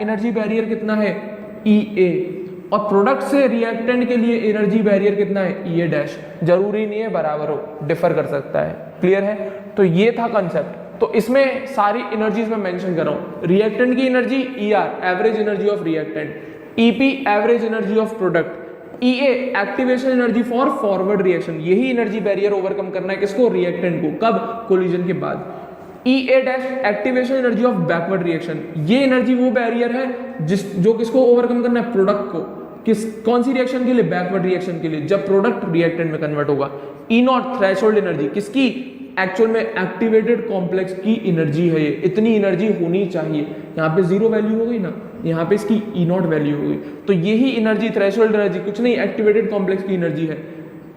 एनर्जी बैरियर कितना है, ई ए, और प्रोडक्ट से रिएक्टेंट के लिए एनर्जी बैरियर कितना है, ई ए डैश। जरूरी नहीं है बराबर हो, डिफर कर सकता है। क्लियर है? तो ये था कंसेप्ट। तो इसमें सारी एनर्जीज में मेंशन कर रहा हूं। रिएक्टेंट की energy E R, average energy of reactant, EP average energy of product, E A activation energy for forward reaction. यही एनर्जी बैरियर ओवरकम करना है किसको, रिएक्टेंट को। कब, कोलिजन के बाद। E A dash activation energy of backward reaction. ये एनर्जी वो बैरियर है जो किसको ओवरकम करना है, प्रोडक्ट को। कौन सी रिएक्शन के लिए, बैकवर्ड रिएक्शन के लिए, जब प्रोडक्ट रिएक्टेंट में कन्वर्ट होगा। ई नॉट थ्रेशोल्ड एनर्जी किसकी, एक्चुअल में एक्टिवेटेड कॉम्प्लेक्स की एनर्जी है ये, इतनी एनर्जी होनी चाहिए। यहाँ पे जीरो वैल्यू हो गई ना, यहाँ पे इसकी ई नॉट वैल्यू हो गई। तो यही एनर्जी, थ्रेशोल्ड एनर्जी कुछ नहीं, एक्टिवेटेड कॉम्प्लेक्स की एनर्जी है।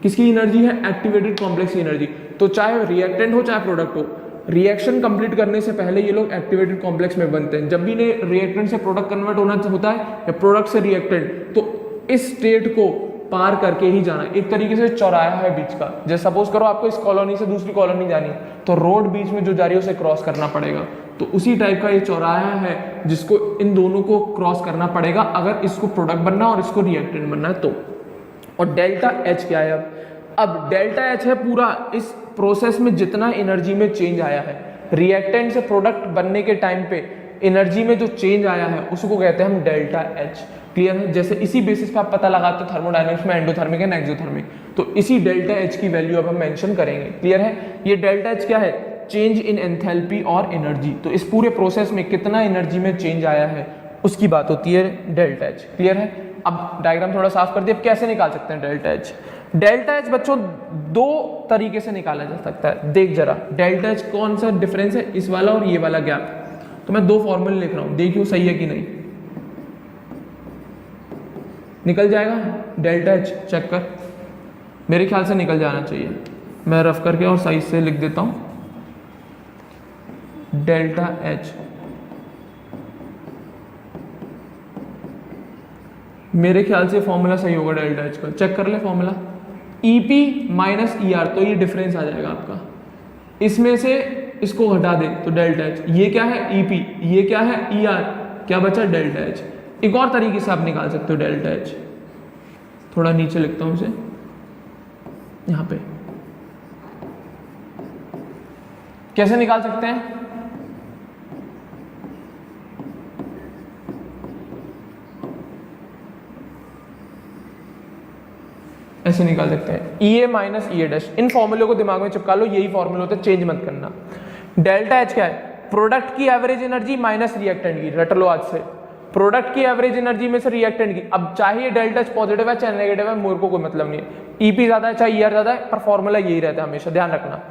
किसकी एनर्जी है, एक्टिवेटेड कॉम्प्लेक्स की एनर्जी। तो चाहे रिएक्टेंट हो चाहे प्रोडक्ट हो, रिएक्शन कंप्लीट करने से पहले ये लोग एक्टिवेटेड कॉम्प्लेक्स में बनते हैं। जब भी रिएक्टेंट से प्रोडक्ट कन्वर्ट होना होता है या प्रोडक्ट से रिएक्टेंट, तो इस स्टेट को पार करके ही जाना। एक तरीके से चौराहा है बीच का। जैसे सपोज करो आपको इस कॉलोनी से दूसरी कॉलोनी जानी है, तो रोड बीच में जो जा रही है उसे क्रॉस करना पड़ेगा। तो उसी टाइप का ये चौराहा है जिसको इन दोनों को क्रॉस करना पड़ेगा अगर इसको प्रोडक्ट बनना और इसको रिएक्टेंट बनना है तो। और डेल्टा एच क्या है अब डेल्टा एच है पूरा इस प्रोसेस में जितना एनर्जी में चेंज आया है, रिएक्टेंट से प्रोडक्ट बनने के टाइम पे एनर्जी में जो चेंज आया है उसको कहते हैं हम डेल्टा एच। क्लियर है? जैसे इसी बेसिस पे आप पता लगाते हो थर्मोडायनेमिक्स में एंडोथर्मिक एंड एक्सोथर्मिक, तो इसी डेल्टा एच की वैल्यू अब हम मेंशन करेंगे। क्लियर है? ये डेल्टा एच क्या है, चेंज इन एंथैल्पी और एनर्जी। तो इस पूरे प्रोसेस में कितना एनर्जी में चेंज आया है उसकी बात होती है डेल्टा एच। क्लियर है? अब डायग्राम थोड़ा साफ कर दिया। अब कैसे निकाल सकते हैं डेल्टा एच? डेल्टा एच बच्चों दो तरीके से निकाला जा सकता है। देख जरा डेल्टा एच कौन सा डिफरेंस है, इस वाला और ये वाला गैप। तो मैं दो फॉर्मूले लिख रहा हूं, देखियो सही है कि नहीं। निकल जाएगा डेल्टा एच, चेक कर, मेरे ख्याल से निकल जाना चाहिए। मैं रफ करके और साइज से लिख देता हूं डेल्टा एच। मेरे ख्याल से फॉर्मूला सही होगा डेल्टा एच का, चेक कर ले formula. EP minus E R, तो ये डिफरेंस आ जाएगा आपका। इसमें से इसको हटा दे तो डेल्टा एच। ये क्या है, ईपी, ये क्या है, ई आर, क्या बचा, डेल्टा एच। एक और तरीके से आप निकाल सकते हो डेल्टा एच, थोड़ा नीचे लिखता हूं इसे यहां पे। कैसे निकाल सकते हैं? ऐसे निकाल सकते हैं, ई ए माइनस ई ए डैश। इन फॉर्मूले को दिमाग में चिपका लो, यही फॉर्मूले होते हैं, चेंज मत करना। डेल्टा एच क्या है, प्रोडक्ट की एवरेज एनर्जी माइनस रिएक्टेंट की। रट लो आज से, प्रोडक्ट की एवरेज एनर्जी में से रिएक्टेंट की। अब चाहे डेल्टा एच पॉजिटिव है चाहे नेगेटिव है, मेरे को कोई मतलब नहीं है। ईपी ज्यादा है चाहे ई आर ज्यादा है, पर फॉर्मूला यही रहता है हमेशा, ध्यान रखना।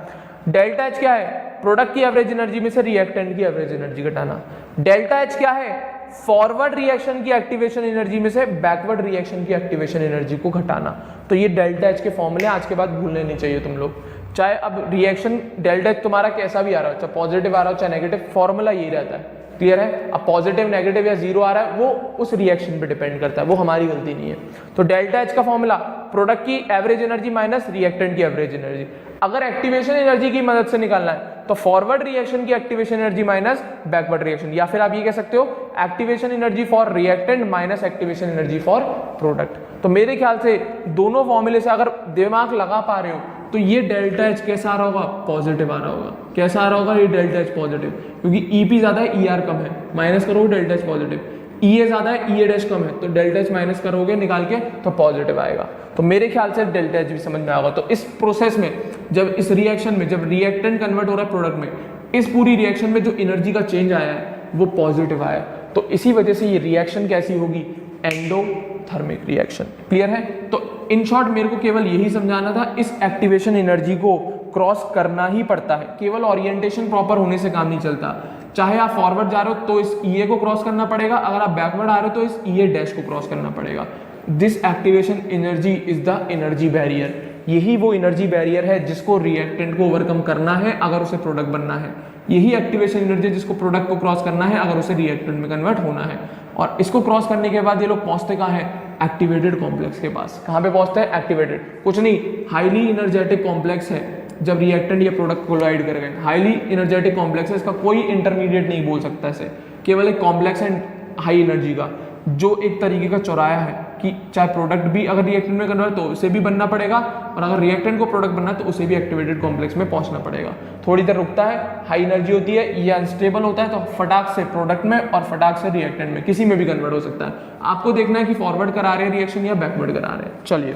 डेल्टा एच क्या है, प्रोडक्ट की एवरेज एनर्जी में से रिएक्टेंट की एवरेज एनर्जी घटाना। डेल्टा एच क्या है, फॉरवर्ड रिएक्शन की एक्टिवेशन एनर्जी में से बैकवर्ड रिएक्शन की एक्टिवेशन एनर्जी को घटाना। तो ये डेल्टा एच के फॉर्मूले आज के बाद भूलने नहीं चाहिए तुम लोग। चाहे अब रिएक्शन डेल्टा एच तुम्हारा कैसा भी आ रहा हो, चाहे पॉजिटिव आ रहा हो चाहे नेगेटिव, फॉर्मूला यही रहता है। क्लियर है? अब पॉजिटिव नेगेटिव या जीरो आ रहा है वो उस रिएक्शन पे डिपेंड करता है, वो हमारी गलती नहीं है। तो डेल्टा एच का फॉर्मूला प्रोडक्ट की एवरेज एनर्जी माइनस रिएक्टेंट की एवरेज एनर्जी। अगर एक्टिवेशन एनर्जी की मदद से निकालना है तो फॉरवर्ड रिएक्शन की activation energy minus backward reaction, या फिर आप ये कह सकते हो activation energy for reactant minus activation energy for product. तो मेरे ख्याल से दोनों फॉर्मूले से अगर दिमाग लगा पा रहे हो तो ये डेल्टा एच कैसा आ रहा होगा, पॉजिटिव आ रहा होगा। कैसा आ रहा होगा ये डेल्टा एच पॉजिटिव, क्योंकि ईपी ज्यादा है ई आर कम है, माइनस करोगे डेल्टा एच पॉजिटिव। ई ए ज्यादा है ई ए डैश कम है, तो डेल्टा एच माइनस करोगे निकाल के तो पॉजिटिव आएगा। तो मेरे ख्याल से डेल्टा एच भी समझ में आएगा। तो इस प्रोसेस में जब इस रिएक्शन में जब रिएक्टेंट कन्वर्ट हो रहा है प्रोडक्ट में, इस पूरी रिएक्शन में जो एनर्जी का चेंज आया है वो पॉजिटिव आया, तो इसी वजह से ये रिएक्शन कैसी होगी, एंडोथर्मिक रिएक्शन। क्लियर है? तो इन शॉर्ट मेरे को केवल यही समझाना था, इस एक्टिवेशन एनर्जी को क्रॉस करना ही पड़ता है, केवल ओरिएंटेशन प्रॉपर होने से काम नहीं चलता। चाहे आप फॉरवर्ड जा रहे हो तो इस EA को क्रॉस करना पड़ेगा, अगर आप बैकवर्ड आ रहे हो तो इस EA डैश को क्रॉस करना पड़ेगा। This activation energy is the energy barrier. यही वो एनर्जी बैरियर है जिसको रिएक्टेंट को ओवरकम करना है अगर उसे प्रोडक्ट बनना है। यही एक्टिवेशन एनर्जी जिसको प्रोडक्ट को क्रॉस करना है अगर उसे रिएक्टेंट में कन्वर्ट होना है। और इसको क्रॉस करने के बाद ये लोग पहुंचते कहाँ है? एक्टिवेटेड कॉम्प्लेक्स के पास। कहाँ पे पहुंचते हैं? एक्टिवेटेड। कुछ नहीं, हाईली इनर्जेटिक कॉम्प्लेक्स है। जब रिएक्टेंट या प्रोडक्ट कोलाइड कर गए, हाईली इनर्जेटिक कॉम्प्लेक्स है, इसका कोई इंटरमीडिएट नहीं बोल सकता इसे, केवल एक कॉम्प्लेक्स एंड हाई एनर्जी का, जो एक तरीके का चौराया है कि चाहे प्रोडक्ट भी अगर रिएक्टेंट में कन्वर्ट तो उसे भी बनना पड़ेगा, और अगर रिएक्टेंट को प्रोडक्ट बनना है तो उसे भी एक्टिवेटेड कॉम्प्लेक्स में पहुंचना पड़ेगा। थोड़ी देर रुकता है, हाई एनर्जी होती है, ये अनस्टेबल होता है तो फटाक से प्रोडक्ट में और फटाक से रिएक्टेंट में किसी में भी कन्वर्ट हो सकता है। आपको देखना है कि फॉरवर्ड करा रहे हैं रिएक्शन या बैकवर्ड करा रहे हैं। चलिए,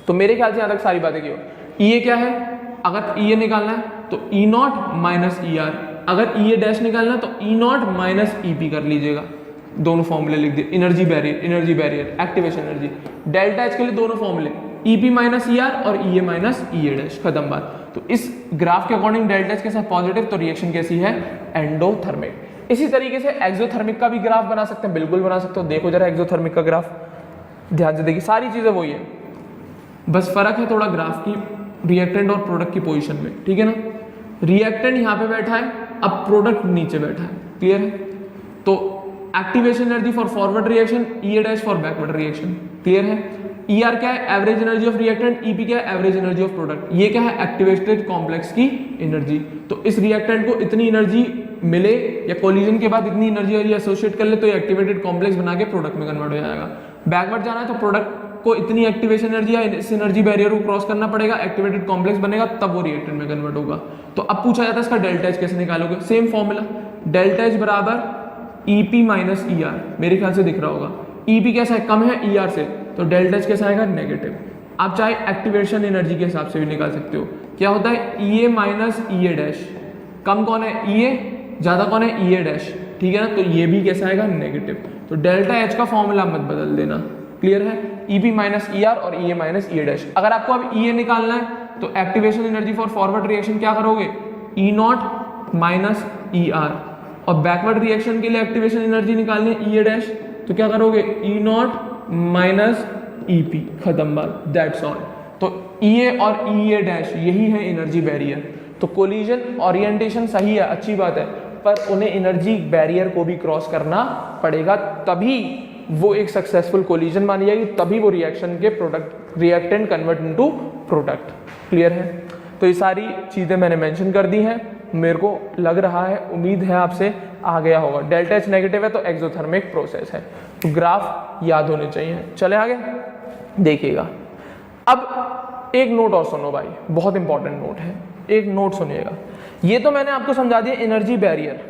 तो मेरे ख्याल से यहाँ तक सारी बातें की हो। EA क्या है? अगर EA निकालना है तो E0 माइनस ER, अगर EA डैश निकालना है तो E0 माइनस EP कर लीजिएगा। दोनों फॉर्मूले लिख दिए। Energy barrier, activation energy. Delta H के लिए दोनों फॉर्मूले EP माइनस ER और EA माइनस EA डैश, खत्म बात। तो इस ग्राफ के अकॉर्डिंग डेल्टा H के साथ पॉजिटिव, तो रिएक्शन कैसी है? एंडोथर्मिक। इसी तरीके से एक्सोथर्मिक का भी ग्राफ बना सकते हैं, बिल्कुल बना सकते हो। देखो जरा एक्सोथर्मिक का ग्राफ, ध्यान से देखिए, सारी चीजें वही है, बस फर्क है थोड़ा ग्राफ की रिएक्टेंट और प्रोडक्ट की पोजीशन में, ठीक है ना। रिएक्टेंट यहाँ पे बैठा है, अब प्रोडक्ट नीचे बैठा है, क्लियर है। तो activation energy for forward reaction, EA dash for backward reaction, clear है। ER क्या है? Average energy of reactant. EP क्या है? Average energy of product. ये क्या है? एक्टिवेटेड कॉम्प्लेक्स की एनर्जी। तो इस रिएक्टेंट को इतनी एनर्जी मिले या कोलिजन के बाद इतनी एनर्जी एसोसिएट कर ले तो ये एक्टिवेटेड कॉम्प्लेक्स बना के प्रोडक्ट में कन्वर्ट हो जाएगा। बैकवर्ड जाना है तो प्रोडक्ट को इतनी एक्टिवेशन एनर्जी या इस एनर्जी बैरियर को क्रॉस करना पड़ेगा, एक्टिवेटेड कॉम्प्लेक्स बनेगा, तब वो रिएक्टेंट में कन्वर्ट होगा। तो अब पूछा जाता है इसका डेल्टा H कैसे निकालोगे? सेम फॉर्मूला, डेल्टा H बराबर EP माइनस ER, मेरे ख्याल से दिख रहा होगा। EP कैसा है? कम है ER से, तो डेल्टा H कैसा आएगा? नेगेटिव। आप चाहे एक्टिवेशन एनर्जी के हिसाब से भी निकाल सकते हो। क्या होता है? EA minus EA dash. कम कौन है? EA, ज्यादा कौन है? EA डैश, ठीक है ना। तो ये भी कैसा आएगा? नेगेटिव। तो डेल्टा H का फॉर्मूला मत बदल देना, क्लियर है। EP माइनस ER और EA माइनस EA डैश। अगर आपको अब EA निकालना है तो activation energy for forward reaction क्या करोगे? E0 माइनस ER, और बैकवर्ड रिएक्शन के लिए एक्टिवेशन एनर्जी निकालनी है EA डैश, तो क्या करोगे? E0 माइनस EP, खत्म बात, दैट्स ऑल। तो EA और EA डैश यही है एनर्जी बैरियर। तो कोलिजन ओरिएंटेशन सही है, अच्छी बात है, पर उन्हें एनर्जी बैरियर को भी क्रॉस करना पड़ेगा, तभी वो एक सक्सेसफुल कोलिजन मानी जाएगी, तभी वो रिएक्शन के product reactant convert into product, clear है। तो ये सारी चीज़ें मैंने मेंशन कर दी हैं, मेरे को लग रहा है, उम्मीद है आपसे आ गया होगा। डेल्टा H नेगेटिव है तो एक्सोथर्मिक प्रोसेस है, तो ग्राफ याद होने चाहिए। चले आगे देखिएगा। अब एक नोट और सुनो भाई, बहुत इंपॉर्टेंट नोट है, एक नोट सुनिएगा। ये तो मैंने आपको समझा दिया एनर्जी बैरियर,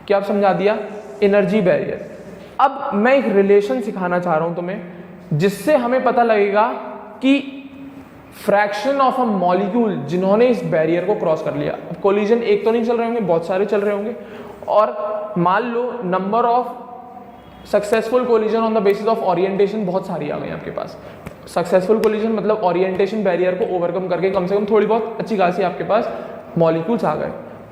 क्या आप समझा दिया? Energy barrier. अब मैं एक रिलेशन सिखाना चाह रहा हूं तुम्हें, जिससे हमें पता लगेगा कि फ्रैक्शन ऑफ अ मॉलिक्यूल जिन्होंने इस बैरियर को क्रॉस कर लिया। अब कोलिजन एक तो नहीं चल रहे होंगे, बहुत सारे चल रहे होंगे, और मान लो number of successful collision on the basis of orientation बहुत सारी आ गई आपके पास। सक्सेसफुल कोलिजन मतलब ओरिएंटेशन बैरियर को ओवरकम करके कम से कम थोड़ी बहुत अच्छी खासी आपके पास मॉलिक्यूल्स आ गए।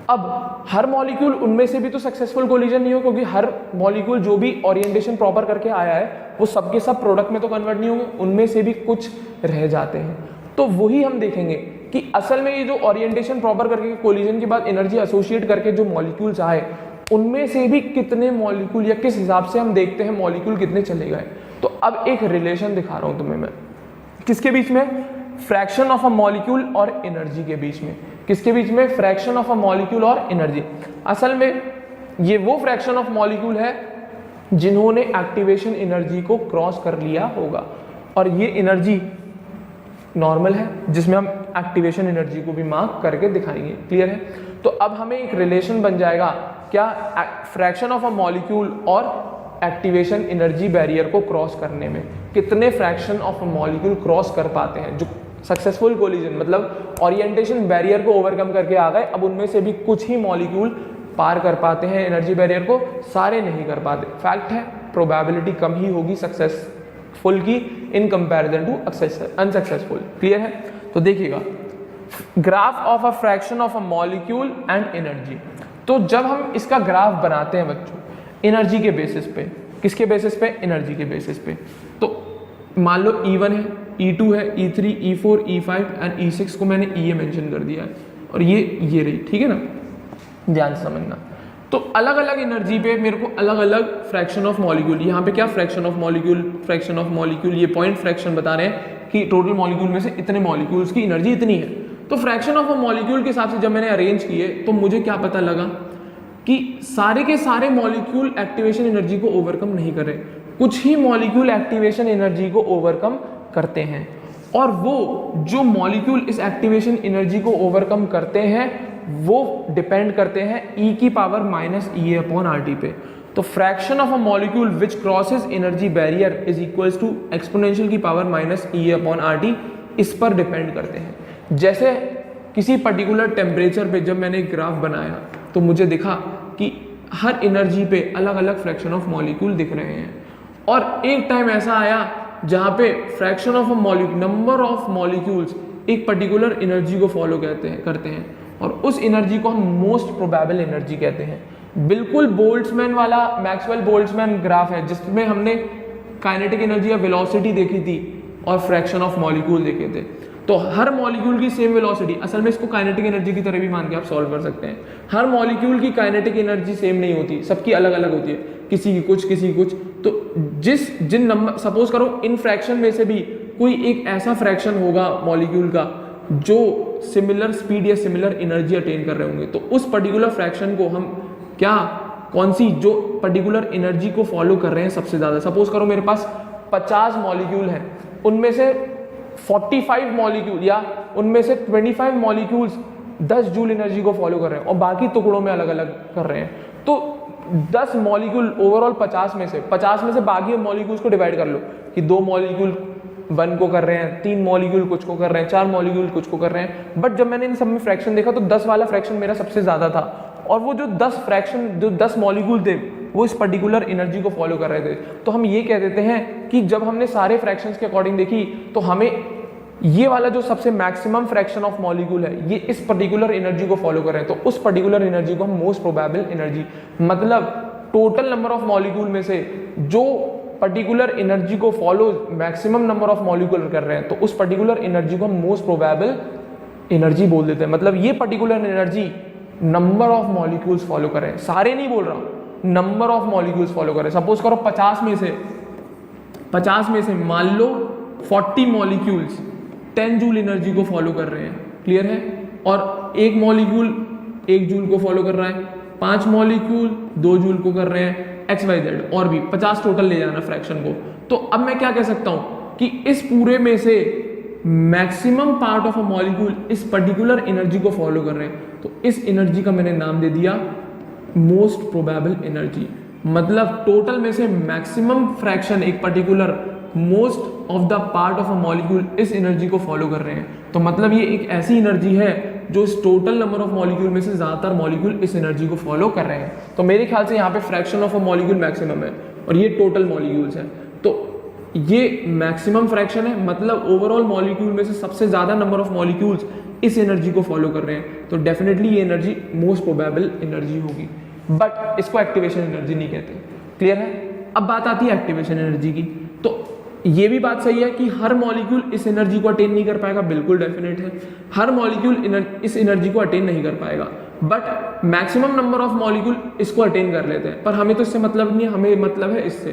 अब हर मॉलिक्यूल उनमें से भी तो सक्सेसफुल कोलिजन नहीं हो, क्योंकि हर मॉलिक्यूल जो भी ओरिएंटेशन प्रॉपर करके आया है वो सबके सब प्रोडक्ट में तो कन्वर्ट नहीं होंगे, उनमें से भी कुछ रह जाते हैं। तो वही हम देखेंगे कि असल में ये जो ओरिएंटेशन प्रॉपर करके कोलिजन के बाद एनर्जी एसोसिएट करके जो मॉलिक्यूल्स आए, उनमें से भी कितने मॉलिक्यूल या किस हिसाब से हम देखते हैं मॉलिक्यूल कितने चले गए। तो अब एक रिलेशन दिखा रहा हूं तुम्हें मैं, किसके बीच में? फ्रैक्शन ऑफ अ मॉलिक्यूल और एनर्जी के बीच में। किसके बीच में? फ्रैक्शन ऑफ अ मॉलिक्यूल और एनर्जी। असल में ये वो फ्रैक्शन ऑफ मॉलिक्यूल है जिन्होंने एक्टिवेशन एनर्जी को क्रॉस कर लिया होगा, और ये एनर्जी नॉर्मल है जिसमें हम एक्टिवेशन एनर्जी को भी मार्क करके दिखाएंगे, क्लियर है। तो अब हमें एक रिलेशन बन जाएगा, क्या? फ्रैक्शन ऑफ अ मॉलिक्यूल और एक्टिवेशन एनर्जी बैरियर को क्रॉस करने में कितने fraction of a molecule cross कर पाते हैं। जो सक्सेसफुल कोलिजन मतलब ओरिएंटेशन बैरियर को ओवरकम करके आ गए, अब उनमें से भी कुछ ही मॉलिक्यूल पार कर पाते हैं एनर्जी बैरियर को, सारे नहीं कर पाते। फैक्ट है, प्रोबेबिलिटी कम ही होगी सक्सेसफुल की in comparison to unsuccessful, clear है। तो देखिएगा, graph of a fraction of a molecule and energy. तो तो जब हम इसका ग्राफ बनाते हैं बच्चों एनर्जी के बेसिस पे, किसके बेसिस पे? एनर्जी के बेसिस पे। तो मान लो E1 है, E2 है, E3, E4, E5 and E6 को मैंने EA मेंशन कर दिया है और ये रही, ठीक है ना, ध्यान से समझना। तो अलग अलग एनर्जी पे मेरे को अलग अलग फ्रैक्शन ऑफ मॉलिक्यूल, यहाँ पे क्या फ्रैक्शन ऑफ मॉलिक्यूल, ये पॉइंट फ्रैक्शन बता रहे हैं कि टोटल मॉलिक्यूल में से इतने मॉलिक्यूल्स की एनर्जी इतनी है। तो फ्रैक्शन ऑफ अ मॉलिक्यूल के हिसाब से जब मैंने अरेंज किए तो मुझे क्या पता लगा कि सारे के सारे मॉलिक्यूल एक्टिवेशन एनर्जी को ओवरकम नहीं कर रहे, कुछ ही मॉलिक्यूल एक्टिवेशन एनर्जी को ओवरकम करते हैं, और वो जो मॉलिक्यूल इस एक्टिवेशन एनर्जी को ओवरकम करते हैं वो डिपेंड करते हैं e की पावर -EA अपॉन RT पे। तो fraction of a molecule which crosses energy barrier is equals to exponential की पावर -EA अपॉन RT, इस पर डिपेंड करते हैं। जैसे किसी पर्टिकुलर टेम्परेचर पे जब मैंने एक ग्राफ बनाया तो मुझे दिखा कि हर एनर्जी पे अलग अलग फ्रैक्शन ऑफ मॉलिक्यूल दिख रहे हैं, और एक टाइम ऐसा आया जहाँ पे fraction of a molecule, number of molecules एक पर्टिकुलर एनर्जी को फॉलो करते हैं और उस एनर्जी को हम मोस्ट प्रोबेबल एनर्जी कहते हैं। बिल्कुल बोल्ट्जमैन वाला मैक्सवेल बोल्ट्जमैन ग्राफ है जिसमें हमने काइनेटिक एनर्जी या वेलोसिटी देखी थी और फ्रैक्शन ऑफ मॉलिक्यूल देखे थे। तो हर मॉलिक्यूल की सेम वेलोसिटी, असल में इसको काइनेटिक एनर्जी की तरह भी मान के आप सॉल्व कर सकते हैं। हर मॉलिक्यूल की काइनेटिक एनर्जी सेम नहीं होती, सबकी अलग अलग होती है, किसी की कुछ किसी की कुछ। तो जिन नंबर, सपोज करो इन फ्रैक्शन में से भी कोई एक ऐसा फ्रैक्शन होगा मॉलिक्यूल का जो सिमिलर स्पीड या सिमिलर एनर्जी अटेन कर रहे होंगे, तो उस पर्टिकुलर फ्रैक्शन को हम क्या, कौन सी जो पर्टिकुलर एनर्जी को फॉलो कर रहे हैं सबसे ज़्यादा। सपोज करो मेरे पास 50 मॉलिक्यूल हैं, उनमें से 45 मॉलिक्यूल या उनमें से 25 मॉलिक्यूल्स 10 जूल एनर्जी को फॉलो कर रहे हैं और बाकी टुकड़ों में अलग अलग कर रहे हैं। तो 10 मॉलिक्यूल ओवरऑल 50 में से बाकी मॉलिक्यूल्स को डिवाइड कर लो कि 2 मॉलिक्यूल 1 को कर रहे हैं, 3 मॉलिक्यूल कुछ को कर रहे हैं, 4 मॉलिक्यूल कुछ को कर रहे हैं। बट जब मैंने इन सब में फ्रैक्शन देखा तो 10 वाला फ्रैक्शन मेरा सबसे ज़्यादा था, और वो जो 10 मॉलिक्यूल थे वो इस पर्टिकुलर एनर्जी को फॉलो कर रहे थे। तो हम ये कह देते हैं कि जब हमने सारे फ्रैक्शंस के अकॉर्डिंग देखी तो हमें ये वाला जो सबसे मैक्सिमम फ्रैक्शन ऑफ मॉलिक्यूल है ये इस पर्टिकुलर एनर्जी को फॉलो कर रहे हैं, तो उस पर्टिकुलर एनर्जी को हम मोस्ट प्रोबेबल एनर्जी, मतलब टोटल नंबर ऑफ मॉलिक्यूल में से जो पर्टिकुलर एनर्जी को follow maximum number of molecule कर रहे हैं, तो उस पर्टिकुलर एनर्जी को हम मोस्ट प्रोबेबल एनर्जी बोल देते हैं। मतलब ये particular energy number of molecules follow कर रहे हैं, सारे नहीं बोल रहा हूँ, नंबर ऑफ मॉलिक्यूल्स फॉलो कर रहे हैं। सपोज करो 50 में से मान लो 40 मॉलिक्यूल्स 10 जूल एनर्जी को फॉलो कर रहे हैं, क्लियर है, और एक मॉलिक्यूल 1 जूल को फॉलो कर रहा है, 5 मॉलिक्यूल 2 जूल को कर रहे हैं, XYZ और भी 50 टोटल ले जाना फ्रैक्शन को। तो अब मैं क्या कह सकता हूं कि इस पूरे में से maximum part of a molecule इस पर्टिकुलर एनर्जी को फॉलो कर रहे हैं, तो इस एनर्जी का मैंने नाम दे दिया मोस्ट प्रोबेबल एनर्जी। मतलब टोटल में से मैक्सिमम फ्रैक्शन एक particular most of the part of a molecule इस एनर्जी को फॉलो कर रहे हैं, तो मतलब ये एक ऐसी एनर्जी है जो इस टोटल नंबर ऑफ मॉलिक्यूल में से ज़्यादातर मॉलिक्यूल इस एनर्जी को फॉलो कर रहे हैं। तो मेरे ख्याल से यहाँ पे fraction of a molecule maximum है और ये टोटल मॉलिक्यूल्स हैं, तो ये मैक्सिमम फ्रैक्शन है, मतलब ओवरऑल मॉलिक्यूल में से सबसे ज़्यादा नंबर ऑफ मॉलिक्यूल्स इस एनर्जी को फॉलो कर रहे हैं, तो डेफिनेटली ये एनर्जी मोस्ट प्रोबेबल एनर्जी होगी। बट इसको एक्टिवेशन एनर्जी नहीं कहते, क्लियर है। अब बात आती है एक्टिवेशन एनर्जी की, तो ये भी बात सही है कि हर मॉलिक्यूल इस एनर्जी को अटेन नहीं कर पाएगा, बिल्कुल डेफिनेट है, हर मॉलिक्यूल इस एनर्जी को अटेन नहीं कर पाएगा, but maximum number of molecule इसको अटेन कर लेते हैं। पर हमें तो इससे मतलब नहीं है, हमें मतलब है इससे।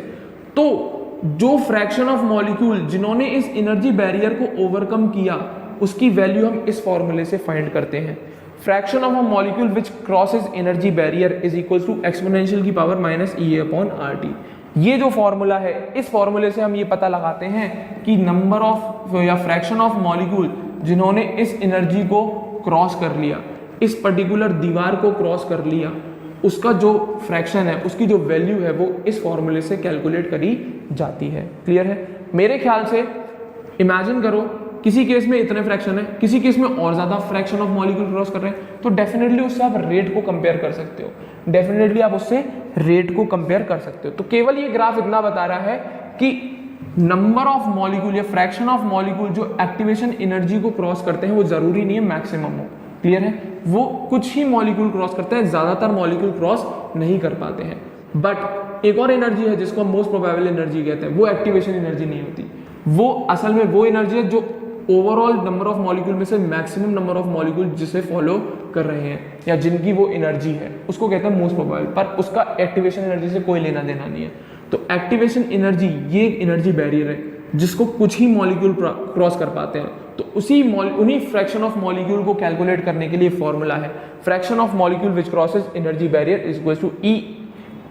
तो जो फ्रैक्शन ऑफ मॉलिक्यूल जिन्होंने इस एनर्जी बैरियर को ओवरकम किया उसकी वैल्यू हम इस फॉर्मूले से फाइंड करते हैं। Fraction of a molecule which crosses energy barrier is equal to exponential की पावर -EA अपॉन RT। ये जो फॉर्मूला है, इस फॉर्मूले से हम ये पता लगाते हैं कि नंबर ऑफ या फ्रैक्शन ऑफ मॉलिक्यूल जिन्होंने इस एनर्जी को क्रॉस कर लिया, इस पर्टिकुलर दीवार को क्रॉस कर लिया, उसका जो फ्रैक्शन है, उसकी जो वैल्यू है वो इस फॉर्मूले से कैलकुलेट करी जाती है, क्लियर है। मेरे ख्याल से इमेजिन करो किसी केस में इतने फ्रैक्शन है, किसी केस में और ज़्यादा फ्रैक्शन ऑफ मॉलिक्यूल क्रॉस कर रहे हैं, तो डेफिनेटली उससे आप रेट को कंपेयर कर सकते हो, डेफिनेटली आप उससे रेट को कंपेयर कर सकते हो। तो केवल ये ग्राफ इतना बता रहा है कि नंबर ऑफ मॉलिक्यूल या फ्रैक्शन ऑफ मॉलिक्यूल जो एक्टिवेशन एनर्जी को क्रॉस करते हैं वो जरूरी नहीं है मैक्सिमम हो, क्लियर है, वो कुछ ही मॉलिक्यूल क्रॉस करते हैं, ज़्यादातर मॉलिक्यूल क्रॉस नहीं कर पाते हैं। बट एक और एनर्जी है जिसको हम मोस्ट प्रोबेबल एनर्जी कहते हैं, वो एक्टिवेशन एनर्जी नहीं होती। वो असल में वो एनर्जी है जो ओवरऑल नंबर ऑफ मॉलिक्यूल में से मैक्सिमम नंबर ऑफ मॉलिक्यूल जिसे फॉलो कर रहे हैं या जिनकी वो एनर्जी है उसको कहते हैं मोस्ट प्रोबेबल, पर उसका एक्टिवेशन एनर्जी से कोई लेना देना नहीं है। तो एक्टिवेशन एनर्जी ये एक एनर्जी बैरियर है जिसको कुछ ही मॉलिक्यूल क्रॉस कर पाते हैं। तो उन्हीं फ्रैक्शन ऑफ मॉलिक्यूल को कैलकुलेट करने के लिए फॉर्मूला है, fraction of molecule which crosses energy barrier is equal to E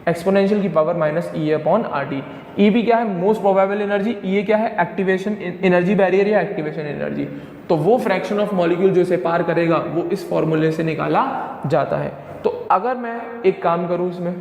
exponential की power minus E upon R T. E भी क्या है, मोस्ट प्रोबेबल एनर्जी, ई क्या है, एक्टिवेशन एनर्जी बैरियर या एक्टिवेशन एनर्जी। तो वो फ्रैक्शन ऑफ मॉलिक्यूल जो इसे पार करेगा वो इस फॉर्मूले से निकाला जाता है। तो अगर मैं एक काम करूं इसमें,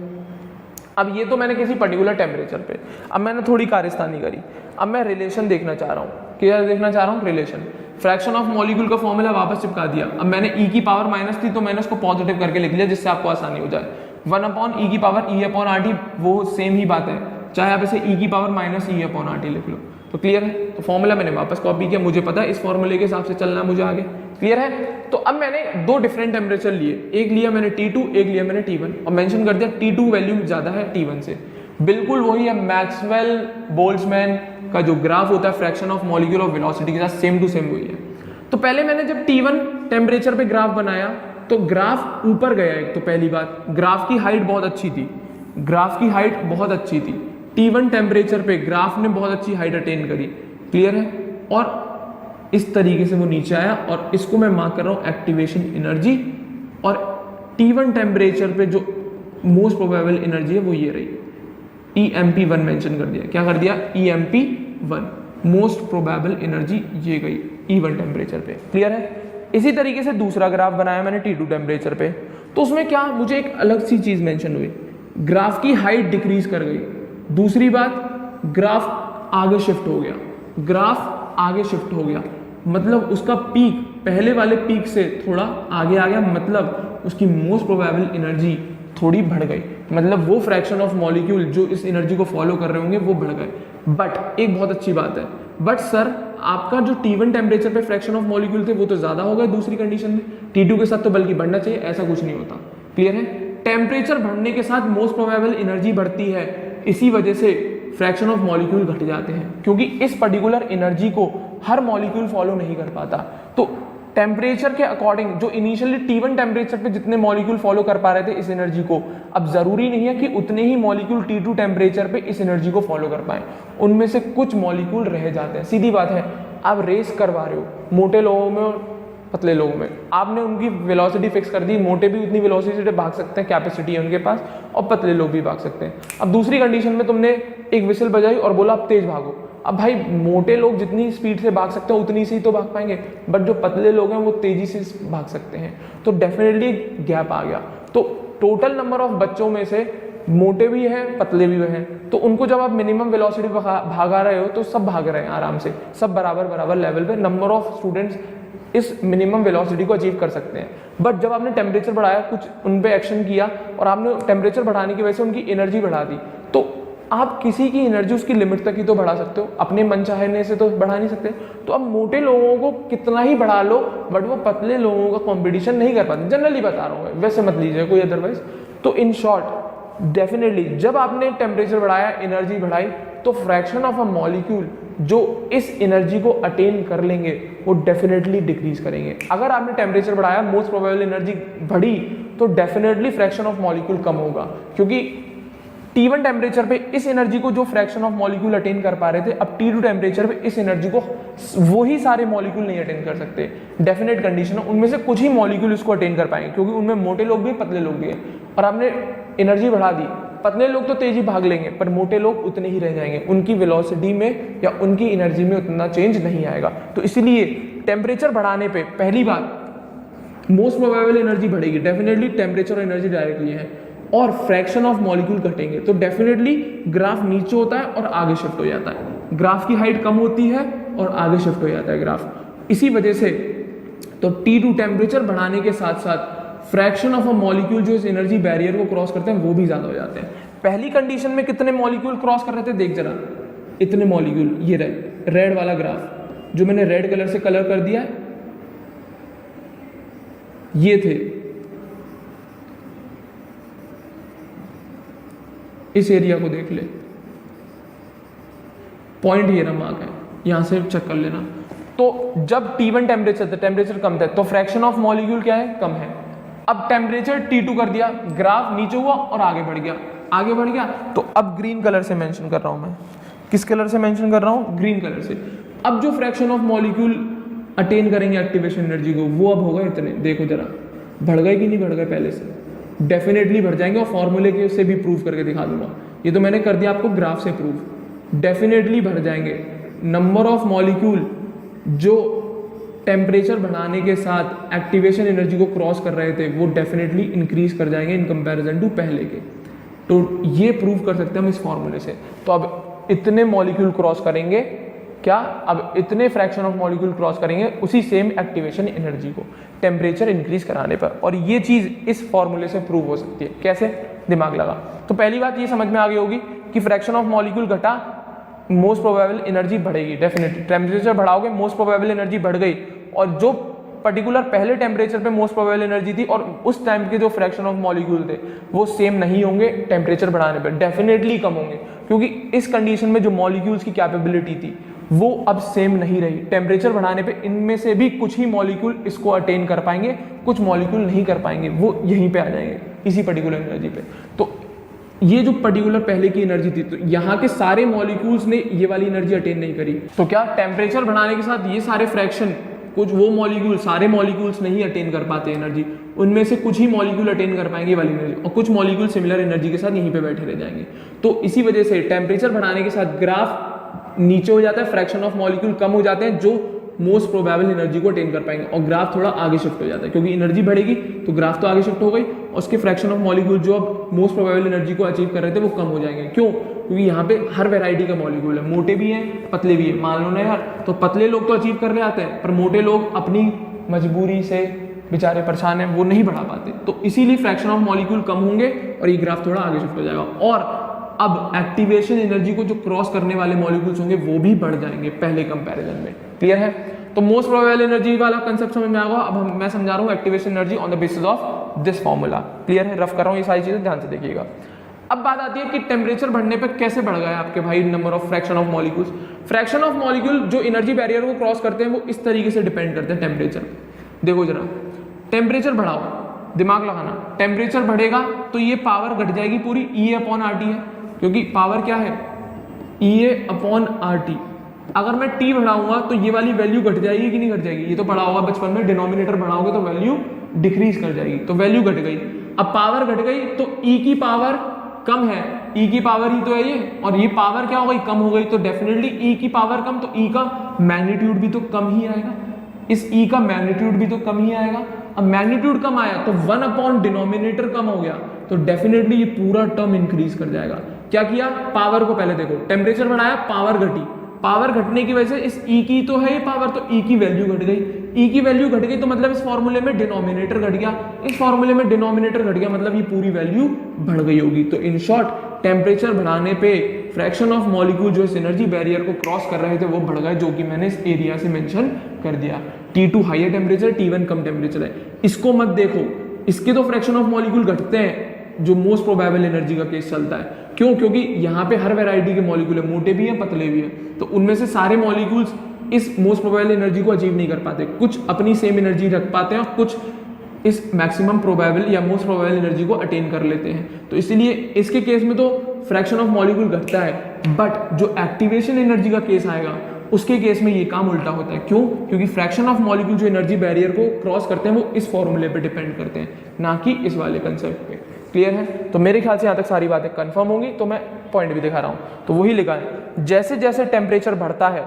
अब ये तो मैंने किसी पर्टिकुलर टेम्परेचर पे, अब मैंने थोड़ी कारस्तानी करी, अब मैं रिलेशन देखना चाह रहा हूँ। क्या देखना चाह रहा हूँ? रिलेशन। फ्रैक्शन ऑफ मॉलिक्यूल का फॉर्मूला वापस चिपका दिया। अब मैंने ई की पावर माइनस थी तो मैंने उसको पॉजिटिव करके लिख लिया जिससे आपको आसानी हो जाए। 1 अपॉन ई की पावर ई अपॉन आर टी, वो सेम ही बात है, चाहे आप इसे ई की power minus E upon R T लिख लो। तो क्लियर है? तो फॉर्मूला मैंने वापस कॉपी किया, मुझे पता है इस फॉर्मूले के हिसाब से चलना है मुझे आगे। क्लियर है? तो अब मैंने दो डिफरेंट टेम्परेचर लिए, एक लिया मैंने T2, एक लिया मैंने T1 और मेंशन कर दिया T2 वैल्यू ज़्यादा है T1 से। बिल्कुल वही है मैक्सवेल बोल्ट्जमैन का जो ग्राफ होता है fraction of molecule of velocity के साथ, सेम टू सेम वही है। तो पहले मैंने जब T1 टेम्परेचर पे ग्राफ बनाया तो ग्राफ ऊपर गया। एक तो पहली बात, ग्राफ की हाइट बहुत अच्छी थी, ग्राफ की हाइट बहुत अच्छी थी। T1 टेम्परेचर पे ग्राफ ने बहुत अच्छी हाइट अटेन करी। क्लियर है? और इस तरीके से वो नीचे आया और इसको मैं मार्क कर रहा हूँ एक्टिवेशन एनर्जी। और T1 टेम्परेचर पे जो मोस्ट प्रोबेबल एनर्जी है वो ये रही, EMP1 मेंशन कर दिया। क्या कर दिया? EMP1 मोस्ट प्रोबेबल एनर्जी ये गई E1 टेम्परेचर पे। क्लियर है? इसी तरीके से दूसरा ग्राफ बनाया मैंने T2 टेम्परेचर पे, तो उसमें क्या मुझे एक अलग सी चीज मेंशन हुई, ग्राफ की हाइट डिक्रीज कर गई। दूसरी बात, ग्राफ आगे शिफ्ट हो गया, ग्राफ आगे शिफ्ट हो गया, मतलब उसका पीक पहले वाले पीक से थोड़ा आगे आ गया, मतलब उसकी मोस्ट प्रोबेबल एनर्जी थोड़ी बढ़ गई, मतलब वो फ्रैक्शन ऑफ मॉलिक्यूल जो इस एनर्जी को फॉलो कर रहे होंगे वो बढ़ गए। बट एक बहुत अच्छी बात है, बट सर आपका जो T1 टेम्परेचर पे फ्रैक्शन ऑफ मॉलिक्यूल थे वो तो ज़्यादा हो गए दूसरी कंडीशन में, T2 के साथ तो बल्कि बढ़ना चाहिए, ऐसा कुछ नहीं होता। क्लियर है? टेम्परेचर बढ़ने के साथ मोस्ट प्रोबेबल एनर्जी बढ़ती है, इसी वजह से फ्रैक्शन ऑफ मॉलिक्यूल घट जाते हैं, क्योंकि इस पर्टिकुलर एनर्जी को हर मॉलिक्यूल फॉलो नहीं कर पाता। तो टेम्परेचर के अकॉर्डिंग जो इनिशियली T1 टेम्परेचर पे जितने मॉलिक्यूल फॉलो कर पा रहे थे इस एनर्जी को, अब जरूरी नहीं है कि उतने ही मॉलिक्यूल T2 टेम्परेचर पे इस एनर्जी को फॉलो कर पाए, उनमें से कुछ मॉलिक्यूल रह जाते हैं। सीधी बात है, आप रेस करवा रहे हो मोटे लोगों में और पतले लोगों में, आपने उनकी वेलोसिटी फिक्स कर दी, मोटे भी उतनी वेलोसिटी से भाग सकते हैं, कैपेसिटी है उनके पास, और पतले लोग भी भाग सकते हैं। अब दूसरी कंडीशन में तुमने एक विसल बजाई और बोला आप तेज भागो, अब भाई मोटे लोग जितनी स्पीड से भाग सकते हैं उतनी से ही तो भाग पाएंगे, बट जो पतले लोग हैं वो तेजी से भाग सकते हैं, तो डेफिनेटली गैप आ गया। तो टोटल नंबर ऑफ बच्चों में से मोटे भी हैं पतले भी हैं, तो उनको जब आप मिनिमम वेलोसिटी भागा रहे हो तो सब भाग रहे हैं आराम से, सब बराबर बराबर लेवल पे नंबर ऑफ स्टूडेंट्स इस मिनिमम वेलोसिटी को अचीव कर सकते हैं। बट जब आपने टेम्परेचर बढ़ाया, कुछ उन पे एक्शन किया और आपने टेम्परेचर बढ़ाने की वजह से उनकी एनर्जी बढ़ा दी, तो आप किसी की एनर्जी उसकी लिमिट तक ही तो बढ़ा सकते हो, अपने मन चाहने से तो बढ़ा नहीं सकते। तो अब मोटे लोगों को कितना ही बढ़ा लो बट वो पतले लोगों का कंपटीशन नहीं कर पाते, जनरली बता रहा हूँ, वैसे मत लीजिए कोई अदरवाइज। तो इन शॉर्ट डेफिनेटली जब आपने टेम्परेचर बढ़ाया, एनर्जी बढ़ाई, तो फ्रैक्शन ऑफ अ मॉलिक्यूल जो इस एनर्जी को अटेन कर लेंगे वो डेफिनेटली डिक्रीज करेंगे। अगर आपने टेम्परेचर बढ़ाया, मोस्ट प्रोबेबल एनर्जी बढ़ी, तो डेफिनेटली फ्रैक्शन ऑफ मॉलिक्यूल कम होगा, क्योंकि T1 टेम्परेचर पे इस एनर्जी को जो फ्रैक्शन ऑफ मॉलिक्यूल अटेन कर पा रहे थे, अब T2 टेम्परेचर पे इस एनर्जी को वही सारे मॉलिक्यूल नहीं अटेन कर सकते। डेफिनेट कंडीशन है, उनमें से कुछ ही मॉलिक्यूल इसको अटेन कर पाएंगे, क्योंकि उनमें मोटे लोग भी पतले लोग भी हैं, और आपने एनर्जी बढ़ा दी, पतले लोग तो तेजी भाग लेंगे पर मोटे लोग उतने ही रह जाएंगे, उनकी वेलोसिटी में या उनकी एनर्जी में उतना चेंज नहीं आएगा। तो इसलिए टेम्परेचर बढ़ाने पे पहली बात मोस्ट प्रोबेबल एनर्जी बढ़ेगी, डेफिनेटली टेम्परेचर और एनर्जी डायरेक्टली है, और फ्रैक्शन ऑफ मॉलिक्यूल घटेंगे, तो डेफिनेटली ग्राफ नीचे होता है और आगे शिफ्ट हो जाता है, ग्राफ की हाइट कम होती है और आगे शिफ्ट हो जाता है ग्राफ। इसी वजह से तो T2 टेम्परेचर बढ़ाने के साथ साथ फ्रैक्शन ऑफ अ मॉलिक्यूल जो इस एनर्जी बैरियर को क्रॉस करते हैं वो भी ज्यादा हो जाते हैं। पहली कंडीशन में कितने मॉलिक्यूल क्रॉस कर रहे थे देख जरा, इतने मॉलिक्यूल, ये रेड वाला ग्राफ जो मैंने रेड कलर से कलर कर दिया है, ये थे, इस एरिया को देख ले, पॉइंट ये रहा मार्क है, यहां से चेक कर लेना। तो जब T1 टेम्परेचर था, टेम्परेचर कम था, तो फ्रैक्शन ऑफ मॉलिक्यूल क्या है, कम है। अब टेम्परेचर T2 कर दिया, ग्राफ नीचे हुआ और आगे बढ़ गया, आगे बढ़ गया। तो अब ग्रीन कलर से मेंशन कर रहा हूं मैं, किस कलर से मेंशन कर रहा हूं, ग्रीन कलर से। अब जो फ्रैक्शन ऑफ मॉलिक्यूल अटेन करेंगे एक्टिवेशन एनर्जी को, वो अब होगा इतने, देखो जरा बढ़ गए कि नहीं बढ़ गए, पहले से डेफिनेटली बढ़ जाएंगे, और फॉर्मूले के से भी प्रूव करके दिखा दूंगा। ये तो मैंने कर दिया आपको ग्राफ से प्रूव, डेफिनेटली बढ़ जाएंगे। नंबर ऑफ मॉलिक्यूल जो टेम्परेचर बढ़ाने के साथ एक्टिवेशन एनर्जी को क्रॉस कर रहे थे, वो डेफिनेटली इंक्रीज कर जाएंगे इन कंपैरिजन टू पहले के। तो ये प्रूव कर सकते हैं हम इस फॉर्मूले से। तो अब इतने मॉलिक्यूल क्रॉस करेंगे, क्या, अब इतने फ्रैक्शन ऑफ मॉलिक्यूल क्रॉस करेंगे उसी सेम एक्टिवेशन एनर्जी को टेम्परेचर इंक्रीज कराने पर, और ये चीज इस फॉर्मूले से प्रूव हो सकती है। कैसे, दिमाग लगा। तो पहली बात ये समझ में आ गई होगी कि फ्रैक्शन ऑफ मॉलिक्यूल घटा, मोस्ट प्रोबेबल एनर्जी बढ़ेगी, डेफिनेटली टेम्परेचर बढ़ाओगे मोस्ट प्रोबेबल एनर्जी बढ़ गई, और जो पर्टिकुलर पहले टेम्परेचर पे मोस्ट प्रोबेबल एनर्जी थी और उस टाइम के जो फ्रैक्शन ऑफ मॉलिक्यूल थे वो सेम नहीं होंगे टेम्परेचर बढ़ाने पे, डेफिनेटली कम होंगे, क्योंकि इस कंडीशन में जो मॉलिक्यूल्स की कैपेबिलिटी थी वो अब सेम नहीं रही। टेम्परेचर बढ़ाने पे इनमें से भी कुछ ही मॉलिक्यूल इसको अटेन कर पाएंगे, कुछ मॉलिक्यूल नहीं कर पाएंगे, वो यहीं पे आ जाएंगे इसी पर्टिकुलर एनर्जी पे। तो ये जो पर्टिकुलर पहले की एनर्जी थी, तो यहाँ के सारे मॉलिक्यूल्स ने ये वाली एनर्जी अटेन नहीं करी। तो क्या टेम्परेचर बढ़ाने के साथ ये सारे फ्रैक्शन, कुछ वो मॉलिक्यूल, सारे मॉलिक्यूल्स नहीं अटेन कर पाते एनर्जी, उनमें से कुछ ही मॉलिक्यूल अटेन कर पाएंगे ये वाली एनर्जी, और कुछ मॉलिक्यूल सिमिलर एनर्जी के साथ यहीं पे बैठे रह जाएंगे। तो इसी वजह से टेम्परेचर बढ़ाने के साथ ग्राफ नीचे हो जाता है, फ्रैक्शन ऑफ मॉलिक्यूल कम हो जाते हैं जो मोस्ट प्रोबेबल एनर्जी को अटेन कर पाएंगे, और ग्राफ थोड़ा आगे शिफ्ट हो जाता है, क्योंकि एनर्जी बढ़ेगी तो ग्राफ तो आगे शिफ्ट हो गई, और उसके फ्रैक्शन ऑफ मॉलिक्यूल जो अब मोस्ट प्रोबेबल एनर्जी को अचीव कर रहे थे वो कम हो जाएंगे। क्यों, क्योंकि यहाँ पे हर वैरायटी का मॉलिक्यूल है, मोटे भी हैं पतले भी हैं। मान लो ना यार, तो पतले लोग तो अचीव कर ले आते हैं, पर मोटे लोग अपनी मजबूरी से बेचारे परेशान हैं, वो नहीं बढ़ा पाते, तो इसीलिए फ्रैक्शन ऑफ मॉलिक्यूल कम होंगे और ये ग्राफ थोड़ा आगे शिफ्ट हो जाएगा। और अब एक्टिवेशन एनर्जी को जो क्रॉस करने वाले मॉलिक्यूल्स होंगे वो भी बढ़ जाएंगे पहले कंपैरिजन में। क्लियर है? तो मोस्ट प्रोबेबल एनर्जी वाला कंसेप्ट समझ में आ गया। अब मैं समझा रहा हूँ activation energy on the basis of this formula. Clear है? रफ कर रहा हूँ ये सारी चीजें, ध्यान से देखिएगा। अब बात आती है कि टेम्परेचर बढ़ने पर कैसे बढ़ गया आपके भाई number of fraction of molecules. Fraction of molecule जो एनर्जी बैरियर को क्रॉस करते हैं वो इस तरीके से डिपेंड करते हैं टेम्परेचर। देखो जरा, टेम्परेचर बढ़ाओ, दिमाग लगाना, टेम्परेचर बढ़ेगा तो ये पावर घट जाएगी पूरी, E/RT है, क्योंकि पावर क्या है, E/RT। अगर मैं T बढ़ाऊंगा तो ये वाली वैल्यू घट जाएगी कि नहीं घट जाएगी, ये तो पढ़ा होगा बचपन में, डिनोमिनेटर बढ़ाओगे तो वैल्यू डिक्रीज कर जाएगी, तो वैल्यू घट गई। अब पावर घट गई तो E की पावर कम है, E की पावर ही तो है ये, और ये पावर क्या हो गई, कम हो गई, तो डेफिनेटली E की पावर कम, तो E का मैग्नीट्यूड भी तो कम ही आएगा, इस E का मैग्नीट्यूड भी तो कम ही आएगा। अब मैग्नीट्यूड कम आया तो 1 डिनोमिनेटर कम हो गया, तो डेफिनेटली ये पूरा टर्म इंक्रीज कर जाएगा। क्या किया, पावर को पहले देखो, टेम्परेचर बढ़ाया, पावर घटी, पावर घटने की वजह से इस E की तो है ये पावर, तो E की वैल्यू घट गई, E की वैल्यू घट गई तो मतलब इस फॉर्मूले में डिनोमिनेटर घट गया, इस फॉर्मूले में डिनोमिनेटर घट गया, मतलब ये पूरी वैल्यू बढ़ गई होगी। तो इन शॉर्ट टेम्परेचर बढ़ाने पे फ्रैक्शन ऑफ मॉलिक्यूल जो इस एनर्जी बैरियर को क्रॉस कर रहे थे वो बढ़ गए, जो कि मैंने इस एरिया से मेंशन कर दिया। T2 हायर टेम्परेचर, T1 कम टेम्परेचर है, इसको मत देखो, इसके तो फ्रैक्शन ऑफ मॉलिक्यूल घटते हैं जो मोस्ट प्रोबेबल एनर्जी का केस चलता है। क्यों? क्योंकि यहाँ पे हर वैरायटी के मॉलिक्यूल है, मोटे भी हैं पतले भी हैं, तो उनमें से सारे मॉलिक्यूल्स इस मोस्ट प्रोबेबल एनर्जी को अचीव नहीं कर पाते, कुछ अपनी सेम एनर्जी रख पाते हैं और कुछ इस मैक्सिमम प्रोबेबल या मोस्ट प्रोबेबल एनर्जी को अटेन कर लेते हैं। तो इसलिए इसके केस में तो फ्रैक्शन ऑफ मॉलिक्यूल घटता है, बट जो एक्टिवेशन एनर्जी का केस आएगा उसके केस में ये काम उल्टा होता है। क्यों? क्योंकि फ्रैक्शन ऑफ मॉलिक्यूल जो एनर्जी बैरियर को क्रॉस करते हैं वो इस फॉर्मूले पे डिपेंड करते हैं, ना कि इस वाले कंसेप्ट पे। क्लियर है? तो मेरे ख्याल से यहाँ तक सारी बातें कंफर्म होंगी, तो मैं पॉइंट भी दिखा रहा हूँ। तो वही लिखा है, जैसे जैसे टेम्परेचर बढ़ता है,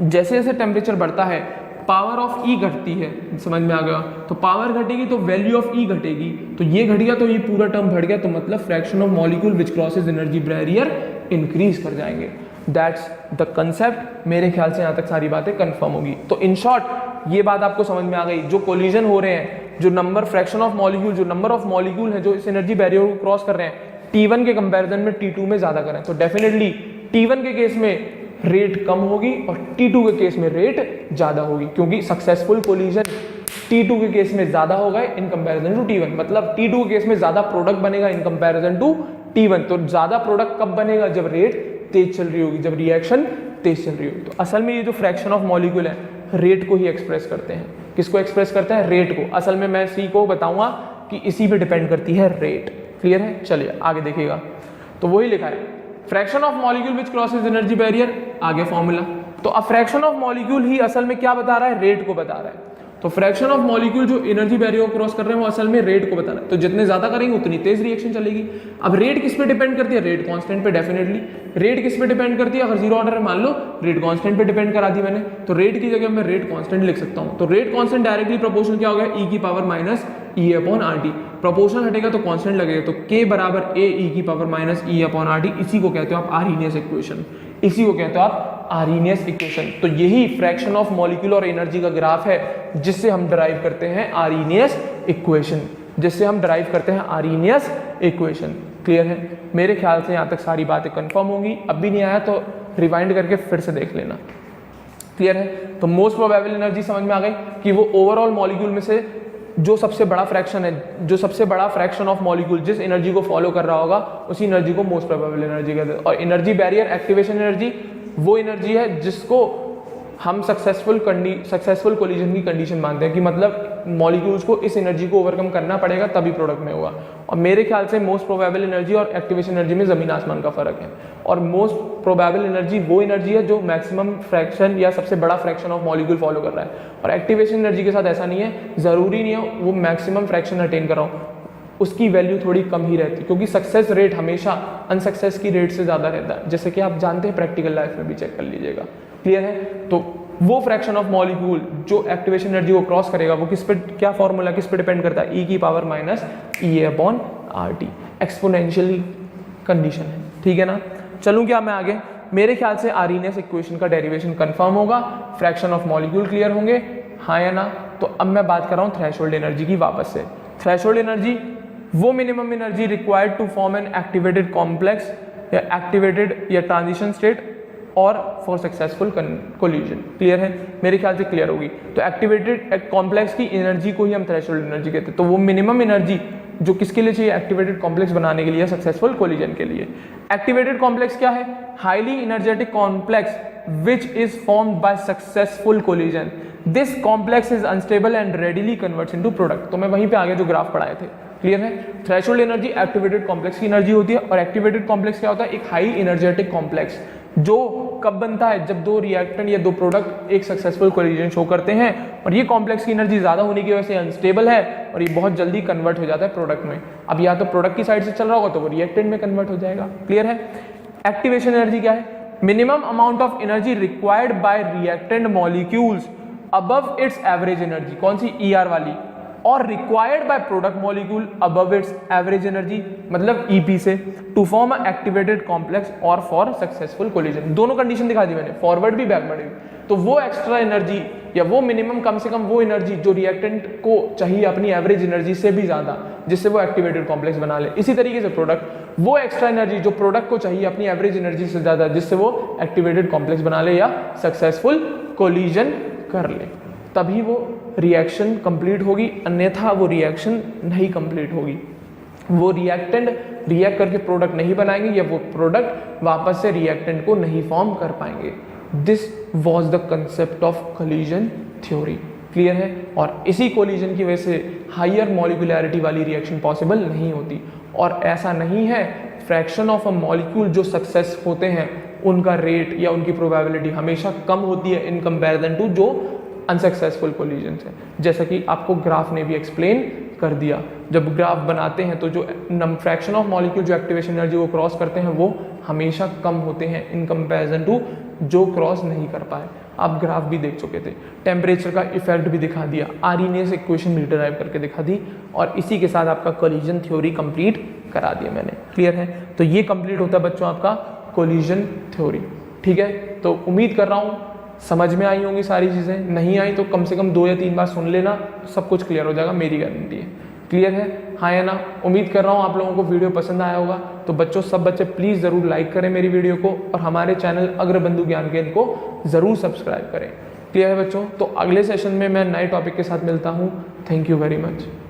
जैसे जैसे टेम्परेचर बढ़ता है पावर ऑफ E घटती है, समझ में आ गया? तो पावर घटेगी तो वैल्यू ऑफ E घटेगी, तो ये घट गया तो ये पूरा टर्म बढ़ गया, तो मतलब fraction of molecule which crosses energy barrier increase कर जाएंगे। That's the concept. मेरे ख्याल से यहाँ तक सारी बातें कंफर्म होगी। तो इन शॉर्ट ये बात आपको समझ में आ गई, जो कोलिजन हो रहे हैं, जो नंबर फ्रैक्शन ऑफ मॉलिक्यूल, जो नंबर ऑफ मॉलिक्यूल है जो इस एनर्जी बैरियर को क्रॉस कर रहे हैं, T1 के कंपैरिजन में T2 में ज्यादा करें, तो डेफिनेटली T1 के केस में रेट कम होगी और T2 के केस में रेट ज्यादा होगी, क्योंकि सक्सेसफुल कोलिजन T2 के केस में ज्यादा होगा इन कंपैरिजन टू T1, मतलब T2 के केस में ज्यादा प्रोडक्ट बनेगा इन कंपैरिजन टू T1। तो ज्यादा प्रोडक्ट कब बनेगा? जब रेट तेज चल रही होगी, जब रिएक्शन तेज चल रही होगी। तो असल में ये जो फ्रैक्शन ऑफ मॉलिक्यूल है रेट को ही एक्सप्रेस करते हैं। किसको एक्सप्रेस करते हैं? रेट को। असल में मैं सी को बताऊंगा कि इसी पे डिपेंड करती है रेट। क्लियर है? चलिए आगे देखिएगा। तो वही लिखा है fraction of molecule which crosses energy barrier, आगे फॉर्मूला। तो अब फ्रैक्शन ऑफ मॉलिक्यूल ही असल में क्या बता रहा है? रेट को बता रहा है। तो फ्रैक्शन ऑफ मॉलिक्यूल जो एनर्जी बैरियर को क्रॉस कर रहे हैं वो असल में रेट को बता रहा है। तो जितने ज्यादा करेंगे उतनी तेज रिएक्शन चलेगी। अब रेट किस पे डिपेंड करती है? रेट कांस्टेंट पे डेफिनेटली। रेट किस पे डिपेंड करती है? अगर जीरो ऑर्डर है मान लो, रेट कांस्टेंट पे डिपेंड करा दी मैंने, तो रेट की जगह मैं रेट कांस्टेंट लिख सकता हूं। तो रेट कांस्टेंट डायरेक्टली प्रोपोर्शनल क्या हो गया? ई की power minus E upon R T. Proportional हटेगा तो कांस्टेंट लगेगा, तो के बराबर ए ई की power minus E upon R T. इसी को कहते हो आप आर्हीनियस इक्वेशन, इसी को कहते हो आप आर्हीनियस इक्वेशन। तो यही फ्रैक्शन ऑफ मॉलिक्यूल और एनर्जी का ग्राफ है जिससे हम डराइव करते हैं आर्हीनियस इक्वेशन, जिससे हम डराइव करते हैं आर्हीनियस इक्वेशन। क्लियर है? मेरे ख्याल से यहाँ तक सारी बातें कंफर्म होंगी। अब भी नहीं आया तो रिवाइंड करके फिर से देख लेना। क्लियर है? तो मोस्ट प्रोबेबल एनर्जी समझ में आ गई कि वो ओवरऑल मॉलिक्यूल में से जो सबसे बड़ा फ्रैक्शन है, जो सबसे बड़ा फ्रैक्शन ऑफ मॉलिक्यूल जिस एनर्जी को फॉलो कर रहा होगा उसी एनर्जी को मोस्ट प्रोबेबल एनर्जी कहते हैं। और एनर्जी बैरियर एक्टिवेशन एनर्जी वो एनर्जी है जिसको हम सक्सेसफुल कोलिजन की कंडीशन मानते हैं, कि मतलब मॉलिक्यूल्स को इस एनर्जी को ओवरकम करना पड़ेगा तभी प्रोडक्ट में होगा। और मेरे ख्याल से मोस्ट प्रोबेबल एनर्जी और एक्टिवेशन एनर्जी में जमीन आसमान का फर्क है। और मोस्ट प्रोबेबल एनर्जी वो एनर्जी है जो मैक्सिमम फ्रैक्शन या सबसे बड़ा फ्रैक्शन ऑफ मॉलिक्यूल फॉलो कर रहा है। और एक्टिवेशन एनर्जी के साथ ऐसा नहीं है, जरूरी नहीं है वो मैक्सिमम फ्रैक्शन अटेन कर रहा हूँ, उसकी वैल्यू थोड़ी कम ही रहती है, क्योंकि सक्सेस रेट हमेशा अनसक्सेस की रेट से ज़्यादा रहता है, जैसे कि आप जानते हैं, प्रैक्टिकल लाइफ में भी चेक कर लीजिएगा। क्लियर है? तो वो फ्रैक्शन ऑफ मॉलिक्यूल जो एक्टिवेशन एनर्जी को क्रॉस करेगा वो किस पे, क्या फॉर्मूला किस पे डिपेंड करता है? ई की power minus E upon R T. Exponential condition है, ठीक है ना? चलूँ क्या मैं आगे? मेरे ख्याल से आर्हीनियस इक्वेशन का डेरिवेशन कंफर्म होगा, फ्रैक्शन ऑफ मॉलिक्यूल क्लियर होंगे, हाँ या ना? तो अब मैं बात कर रहा हूँ थ्रेशोल्ड एनर्जी की वापस से। थ्रेशोल्ड एनर्जी वो minimum energy required to form an activated complex या एक्टिवेटेड या ट्रांजिशन स्टेट और फॉर सक्सेसफुल कोलिजन। क्लियर है? मेरे ख्याल से क्लियर होगी। तो एक्टिवेटेड कॉम्प्लेक्स की एनर्जी को ही हम थ्रेशोल्ड एनर्जी कहते हैं। तो वो मिनिमम एनर्जी जो किसके लिए चाहिए? एक्टिवेटेड कॉम्प्लेक्स बनाने के लिए, सक्सेसफुल कोलिजन के लिए। एक्टिवेटेड कॉम्प्लेक्स क्या है? Highly energetic complex which is formed by successful collision. This complex is unstable and readily converts into product. तो मैं वहीं पे आगे जो ग्राफ पढ़ाए थे, क्लियर है? थ्रेशोल्ड एनर्जी एक्टिवेटेड कॉम्प्लेक्स की एनर्जी होती है। और एक्टिवेटेड कॉम्प्लेक्स क्या होता है? एक हाई एनर्जेटिक कॉम्प्लेक्स जो कब बनता है? जब दो रिएक्टेंट या दो प्रोडक्ट एक सक्सेसफुल कोलिजन शो करते हैं, और ये कॉम्प्लेक्स की एनर्जी ज्यादा होने की वजह से अनस्टेबल है और ये बहुत जल्दी कन्वर्ट हो जाता है प्रोडक्ट में। अब या तो प्रोडक्ट की साइड से चल रहा होगा तो वो रिएक्टेंट में कन्वर्ट हो जाएगा। क्लियर है? एक्टिवेशन एनर्जी क्या है? Minimum amount of energy required by reactant molecules above its average energy. कौन सी? ER वाली। और required by product molecule above its average energy, मतलब EP से, to form a activated complex और फॉर सक्सेसफुल कोलिजन। दोनों कंडीशन दिखा दी मैंने, फॉरवर्ड भी बैकवर्ड भी। तो वो एक्स्ट्रा एनर्जी या वो मिनिमम, कम से कम वो एनर्जी जो रिएक्टेंट को चाहिए अपनी एवरेज एनर्जी से भी ज्यादा, जिससे वो एक्टिवेटेड कॉम्प्लेक्स बना ले। इसी तरीके से प्रोडक्ट, वो एक्स्ट्रा एनर्जी जो प्रोडक्ट को चाहिए अपनी एवरेज एनर्जी से ज्यादा, जिससे वो एक्टिवेटेड कॉम्प्लेक्स बना ले या सक्सेसफुल कोलिजन कर ले, तभी वो रिएक्शन कंप्लीट होगी, अन्यथा वो रिएक्शन नहीं कंप्लीट होगी। वो रिएक्टेंट रिएक्ट करके प्रोडक्ट नहीं बनाएंगे या वो प्रोडक्ट वापस से रिएक्टेंट को नहीं फॉर्म कर पाएंगे। This was the concept of collision theory. Clear है? और इसी कोलिजन की वजह से हायर मॉलिक्यूलैरिटी वाली रिएक्शन पॉसिबल नहीं होती। और ऐसा नहीं है, फ्रैक्शन ऑफ अ मॉलिक्यूल जो सक्सेस होते हैं उनका रेट या उनकी प्रोबेबिलिटी हमेशा कम होती है इन कंपैरिजन टू जो अनसक्सेसफुल कोलिजन है। जैसा कि आपको ग्राफ ने भी एक्सप्लेन कर दिया, जब ग्राफ बनाते हैं तो जो फ्रैक्शन ऑफ मॉलिक्यूल जो एक्टिवेशन एनर्जी को क्रॉस करते हैं वो हमेशा कम होते हैं इन कंपैरिजन टू जो क्रॉस नहीं कर पाए। आप ग्राफ भी देख चुके थे, टेम्परेचर का इफेक्ट भी दिखा दिया, आर्हीनियस इक्वेशन भी डिराइव करके दिखा दी, और इसी के साथ आपका कोलिजन थ्योरी कंप्लीट करा दिया मैंने। क्लियर है? तो ये कंप्लीट होता है बच्चों आपका कोलिजन थ्योरी। ठीक है? तो उम्मीद कर रहा हूँ समझ में आई होंगी सारी चीज़ें। नहीं आई तो कम से कम 2 या 3 बार सुन लेना, सब कुछ क्लियर हो जाएगा, मेरी गारंटी है। क्लियर है? हाँ या ना? उम्मीद कर रहा हूँ आप लोगों को वीडियो पसंद आया होगा। तो बच्चों, सब बच्चे प्लीज़ ज़रूर लाइक करें मेरी वीडियो को, और हमारे चैनल अग्रबंधु ज्ञान केंद्र को ज़रूर सब्सक्राइब करें। क्लियर है बच्चों? तो अगले सेशन में मैं नए टॉपिक के साथ मिलता हूँ। Thank you very much.